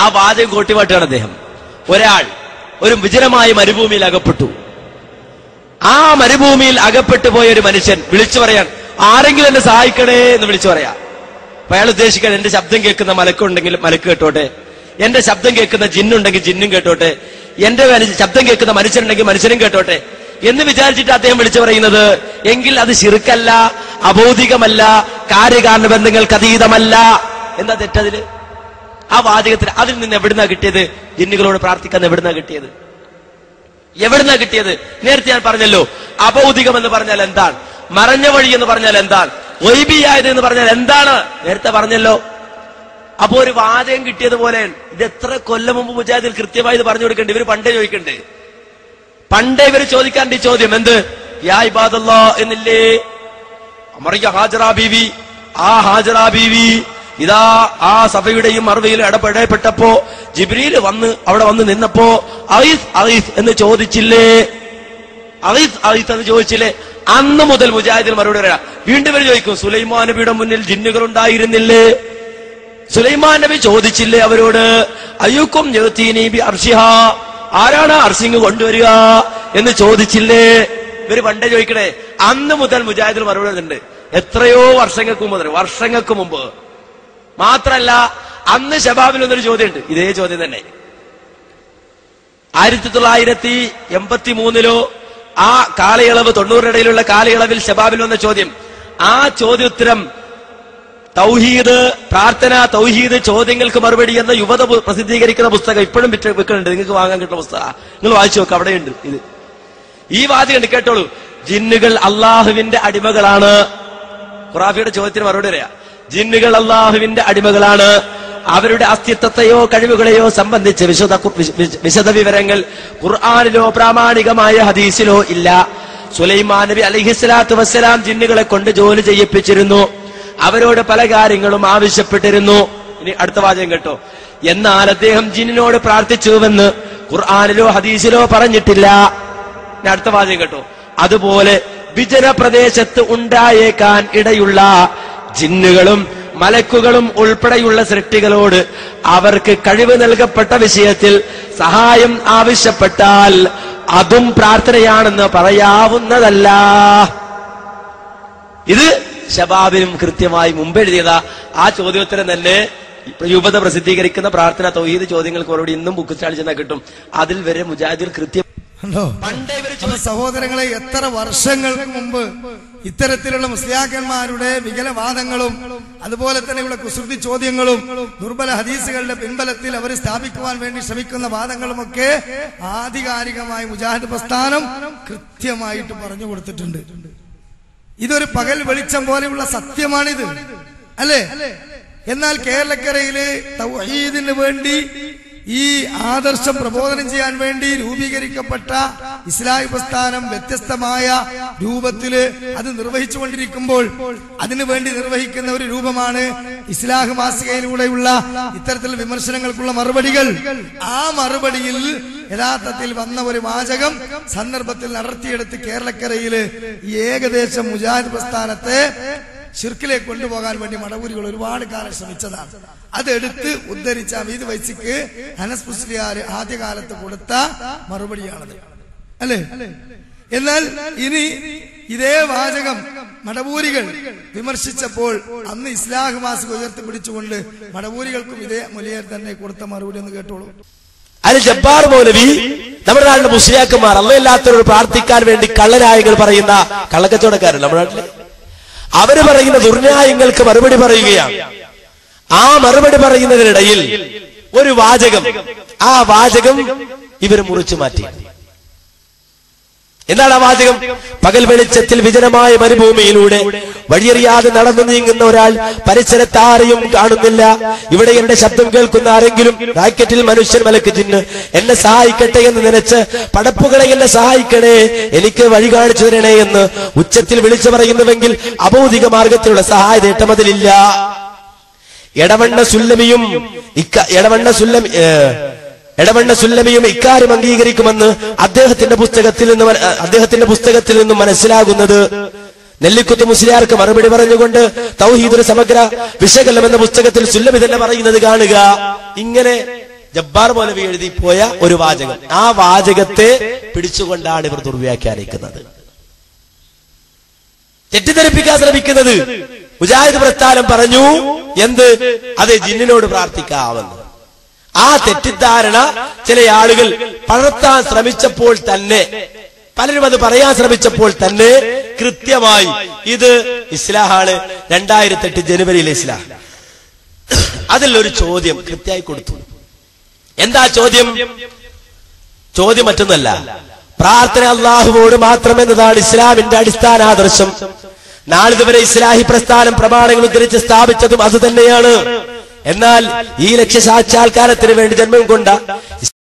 ആ വാചകം കോട്ടിമാട്ടാണ് അദ്ദേഹം. ഒരാൾ ഒരു വിജനമായ മരുഭൂമിയിൽ അകപ്പെട്ടു. ആ മരുഭൂമിയിൽ അകപ്പെട്ടു പോയ ഒരു മനുഷ്യൻ വിളിച്ചു പറയാൻ, ആരെങ്കിലും എന്നെ സഹായിക്കണേ എന്ന് വിളിച്ചു പറയാ. അപ്പൊ അയാൾ ഉദ്ദേശിക്കാൻ, എന്റെ ശബ്ദം കേൾക്കുന്ന മലക്കുണ്ടെങ്കിൽ മലക്ക് കേട്ടോട്ടെ, എന്റെ ശബ്ദം കേൾക്കുന്ന ജിന്നുണ്ടെങ്കിൽ ജിന്നും കേട്ടോട്ടെ, എന്റെ ശബ്ദം കേൾക്കുന്ന മനുഷ്യനുണ്ടെങ്കിൽ മനുഷ്യനും കേട്ടോട്ടെ എന്ന് വിചാരിച്ചിട്ട് അദ്ദേഹം വിളിച്ചു പറയുന്നത്. എങ്കിൽ അത് ശിർക്കല്ല, അബൗദികമല്ല, കാര്യകാരണ ബന്ധങ്ങൾക്ക് അതീതമല്ല. എന്താ തെറ്റതില്? ആ വാചകത്തിൽ അതിൽ നിന്ന് എവിടുന്നാ കിട്ടിയത്? ജിന്നുകളോട് പ്രാർത്ഥിക്കാൻ എവിടുന്നാ കിട്ടിയത്? എവിടുന്നാ കിട്ടിയത്? നേരത്തെ ഞാൻ പറഞ്ഞല്ലോ, അബൗദികം എന്ന് പറഞ്ഞാൽ എന്താണ്, മറഞ്ഞ വഴി എന്ന് പറഞ്ഞാൽ എന്താണ്, ഗൈബിയായത് എന്ന് പറഞ്ഞാൽ എന്താണ്, നേരത്തെ പറഞ്ഞല്ലോ. അപ്പോ ഒരു വാചകം കിട്ടിയതുപോലെ ഇത് എത്ര കൊല്ലം മുമ്പ് മുജാഹിദിൽ കൃത്യമായി ഇത് പറഞ്ഞു കൊടുക്കണ്ടേ? ഇവര് പണ്ടേ ചോദിക്കണ്ടേ? പണ്ടേ ഇവര് ചോദിക്കാണ്ട് ഈ ചോദ്യം എന്ത്? യാ ഇബാദല്ലാ എന്നില്ലേ മറിയ ഹാജറ ബീവി. ആ ഹാജറ ബീവി ഇതാ ആ സഭയുടെയും മറുവയിലും ഇടപെടപ്പെട്ടപ്പോ ജിബ്രീൽ അവിടെ വന്ന് നിന്നപ്പോ അയ്സ് അയ്സ് എന്ന് ചോദിച്ചില്ലേ? അയ്സ് അയ്സ് എന്ന് ചോദിച്ചില്ലേ? അന്ന് മുതൽ മുജാഹിദിൽ മറുപടി പറയാം. വീണ്ടും ഇവർ ചോദിക്കും, സുലൈമാൻ നബിയുടെ മുന്നിൽ ജിന്നുകൾ ഉണ്ടായിരുന്നില്ലേ? സുലൈമാൻ നബി ചോദിച്ചില്ലേ അവരോട്, അയ്യുക്കും യഅ്തീനി ബി അർശിഹാ, ആരാണ് അർശിങ് കൊണ്ടുവരിക എന്ന് ചോദിച്ചില്ലേ? ഇവര് പണ്ടേ ചോദിക്കണേ. അന്ന് മുതൽ മുജാഹിദിൽ മറുപടി ഉണ്ട്. എത്രയോ വർഷങ്ങൾക്ക് മുമ്പ് മാത്രല്ല, അന്ന് ശബാബിൽ ഒന്നൊരു ചോദ്യമുണ്ട്, ഇതേ ചോദ്യം തന്നെ. 1983 ആ കാലയളവ് 90 ഇടയിലുള്ള കാലയളവിൽ ശബാബിൽ വന്ന ചോദ്യം. ആ ചോദ്യോത്തരം തൗഹീദ്, പ്രാർത്ഥന, തൗഹീദ്, ചോദ്യങ്ങൾക്ക് മറുപടി എന്ന യുവത പ്രസിദ്ധീകരിക്കുന്ന പുസ്തകം ഇപ്പോഴും വിൽക്കുന്നുണ്ട്. നിങ്ങൾക്ക് വാങ്ങാൻ കിട്ടുന്ന പുസ്തകം നിങ്ങൾ വായിച്ചു നോക്കുക, അവിടെയുണ്ട് ഇത്. ഈ വാചകം കേട്ടോളൂ. ജിന്നുകൾ അള്ളാഹുവിന്റെ അടിമകളാണ്. ഖുറാഫിയുടെ ചോദ്യത്തിന് മറുപടി പറയാം. ജിന്നുകൾ അള്ളാഹുവിന്റെ അടിമകളാണ്. അവരുടെ അസ്തിത്വത്തെയോ കഴിവുകളെയോ സംബന്ധിച്ച് വിശദ വിവരങ്ങൾ ഖുർആനിലോ പ്രാമാണികമായ ഹദീസിലോ ഇല്ല. സുലൈമാൻ നബി അലൈഹിസ്സലാത്തു വസ്സലാം ജിന്നുകളെ കൊണ്ട് ജോലി ചെയ്യിപ്പിച്ചിരുന്നു. അവരോട് പല കാര്യങ്ങളും ആവശ്യപ്പെട്ടിരുന്നു. ഇനി അടുത്ത വാചകം കേട്ടോ. എന്നാൽ അദ്ദേഹം ജിന്നിനോട് പ്രാർത്ഥിച്ചുവെന്ന് ഖുർആനിലോ ഹദീസിലോ പറഞ്ഞിട്ടില്ല. അടുത്ത വാചകം കേട്ടോ. അതുപോലെ വിജന പ്രദേശത്ത് ഉണ്ടായേക്കാൻ ഇടയുള്ള ജിന്നുകളും മലക്കുകളും ഉൾപ്പെടെയുള്ള സൃഷ്ടികളോട് അവർക്ക് കഴിവ് നൽകപ്പെട്ട വിഷയത്തിൽ സഹായം ആവശ്യപ്പെട്ടാൽ അതും പ്രാർത്ഥനയാണെന്ന് പറയാവുന്നതല്ല. ഇത് ശബാബിനും കൃത്യമായി മുമ്പെഴുതിയതാ. ആ ചോദ്യോത്തരം തന്നെ യുവത പ്രസിദ്ധീകരിക്കുന്ന പ്രാർത്ഥന തൗഹീദ് ചോദ്യങ്ങൾക്ക് മറുപടി ഇന്നും ബുക്ക് സ്റ്റാളിൽ ചെന്നാൽ കിട്ടും. അതിൽ വരെ മുജാഹിദിൽ കൃത്യം. സഹോദരങ്ങളെ, എത്ര വർഷങ്ങൾക്ക് മുമ്പ് ഇത്തരത്തിലുള്ള മുസ്ലിയാക്കന്മാരുടെ വികലവാദങ്ങളും അതുപോലെ തന്നെയുള്ള കുസൃതി ചോദ്യങ്ങളും ദുർബല ഹദീസുകളുടെ പിൻബലത്തിൽ അവർ സ്ഥാപിക്കുവാൻ വേണ്ടി ശ്രമിക്കുന്ന വാദങ്ങളുമൊക്കെ ആധികാരികമായി മുജാഹിദ് പ്രസ്ഥാനം കൃത്യമായിട്ട് പറഞ്ഞു കൊടുത്തിട്ടുണ്ട്. ഇതൊരു പകൽ വെളിച്ചം പോലെയുള്ള സത്യമാണിത്, അല്ലേ? എന്നാൽ കേരളക്കരയില് തൗഹീദിന് വേണ്ടി ഈ ആദർശം പ്രബോധനം ചെയ്യാൻ വേണ്ടി രൂപീകരിക്കപ്പെട്ട ഇസ്ലാഹി പ്രസ്ഥാനം വ്യത്യസ്തമായ രൂപത്തില് അത് നിർവഹിച്ചുകൊണ്ടിരിക്കുമ്പോൾ അതിനുവേണ്ടി നിർവഹിക്കുന്ന ഒരു രൂപമാണ് ഇസ്ലാഹ് മാസികയിലൂടെയുള്ള ഇത്തരത്തിലുള്ള വിമർശനങ്ങൾക്കുള്ള മറുപടികൾ. ആ മറുപടിയിൽ യഥാർത്ഥത്തിൽ വന്ന ഒരു വാചകം സന്ദർഭത്തിൽ നടത്തിയെടുത്ത് കേരളക്കരയില് ഈ ഏകദേശം മുജാഹിദ് പ്രസ്ഥാനത്തെ ശിർക്കിലേക്ക് കൊണ്ടുപോകാൻ വേണ്ടി മടവൂരികൾ ഒരുപാട് കാലം ശ്രമിച്ചതാണ്. അതെടുത്ത് ഉദ്ധരിച്ച അമീദ് വൈസിക്ക് അനസ് മുസ്ലിയാർ ആദ്യകാലത്ത് കൊടുത്ത മറുപടിയാണത്, അല്ലേ? എന്നാൽ ഇനി ഇതേ വാചകം മടവൂരികൾ വിമർശിച്ചപ്പോൾ അന്ന് ഇസ്ലാഹ് മാസിക ഉയർത്തിപ്പിടിച്ചുകൊണ്ട് മടവൂരികൾക്കും ഇതേ മുലിയർ തന്നെ കൊടുത്ത മറുപടി ഒന്ന് കേട്ടോളൂ. അൽ ജബ്ബാർ മൗലവി നമ്മുടെ നാട്ടിലെ മുസ്ലിയാക്കന്മാർ അള്ളയില്ലാത്തവരോട് പ്രാർത്ഥിക്കാൻ വേണ്ടി കള്ളനായകൾ പറയുന്ന കള്ളക്കച്ചവടക്കാരൻ നമ്മുടെ നാട്ടിലെ അവര് പറയുന്ന ദുർന്യായങ്ങൾക്ക് മറുപടി പറയുകയാണ്. ആ മറുപടി പറയുന്നതിനിടയിൽ ഒരു വാചകം, ആ വാചകം ഇവർ മുറിച്ചു മാറ്റി. എന്താണ് ആ വാചകം? പകൽ വെളിച്ചത്തിൽ വിജനമായ മരുഭൂമിയിലൂടെ വഴിയറിയാതെ നടന്നു നീങ്ങുന്ന ഒരാൾ പരിസരത്ത് ആരെയും കാണുന്നില്ല. ഇവിടെ എന്റെ ശബ്ദം കേൾക്കുന്ന ആരെങ്കിലും റാക്കറ്റിൽ മനുഷ്യൻ മലക്ക് ജിന്ന് എന്നെ സഹായിക്കട്ടെ എന്ന് നനച്ച് പടപ്പുകളെ എന്നെ സഹായിക്കണേ, എനിക്ക് വഴി കാണിച്ചു തരണേ എന്ന് ഉച്ചത്തിൽ വിളിച്ചു പറയുന്നുവെങ്കിൽ അഭൗതിക മാർഗത്തിലുള്ള സഹായ നേട്ടം അതിലില്ല. എടവണ്ണ സുല്ലമിയും ഇക്കാര്യം അംഗീകരിക്കുമെന്ന് അദ്ദേഹത്തിന്റെ പുസ്തകത്തിൽ നിന്നും മനസ്സിലാകുന്നത്. നെല്ലിക്കുത്ത് മുസ്ലിയാർക്ക് മറുപടി പറഞ്ഞുകൊണ്ട് തൗഹീദുൽ സമഗ്ര വിശകലനം എന്ന പുസ്തകത്തിൽ സുല്ലമി തന്നെ പറയുന്നത് കാണുക. ഇങ്ങനെ ജബ്ബാർ മൗലവി എഴുതിപ്പോയ ഒരു വാചകം, ആ വാചകത്തെ പിടിച്ചുകൊണ്ടാണ് ഇവർ ദുർവ്യാഖ്യാനിക്കുന്നത്, തെറ്റിദ്ധരിപ്പിക്കാൻ ശ്രമിക്കുന്നത്. മുജാഹിദ് പ്രസ്ഥാനം പറഞ്ഞു എന്ത്? അതെ, ജിന്നിനോട് പ്രാർത്ഥിക്കാമെന്ന്. ആ തെറ്റിദ്ധാരണ ചില ആളുകൾ പടർത്താൻ ശ്രമിച്ചപ്പോൾ തന്നെ, പലരും അത് പറയാൻ ശ്രമിച്ചപ്പോൾ തന്നെ കൃത്യമായി ഇത് ഇസ്ലാഹാണ്, 2008 ജനുവരിയിലെ ഇസ്ലാം. അതിലൊരു ചോദ്യം കൃത്യമായി കൊടുത്തു. എന്താ ചോദ്യം? ചോദ്യം മറ്റൊന്നല്ല, പ്രാർത്ഥന അള്ളാഹുവോട് മാത്രമെന്നതാണ് ഇസ്ലാമിന്റെ അടിസ്ഥാന ആദർശം. നാളിതുവരെ ഇസ്ലാഹി പ്രസ്ഥാനം പ്രമാണങ്ങൾ ഉദ്ധരിച്ച് സ്ഥാപിച്ചതും അത് തന്നെയാണ്. എന്നാൽ ഈ ലക്ഷ്യ സാക്ഷാത്കാരത്തിന് വേണ്ടി ജന്മം കൊണ്ട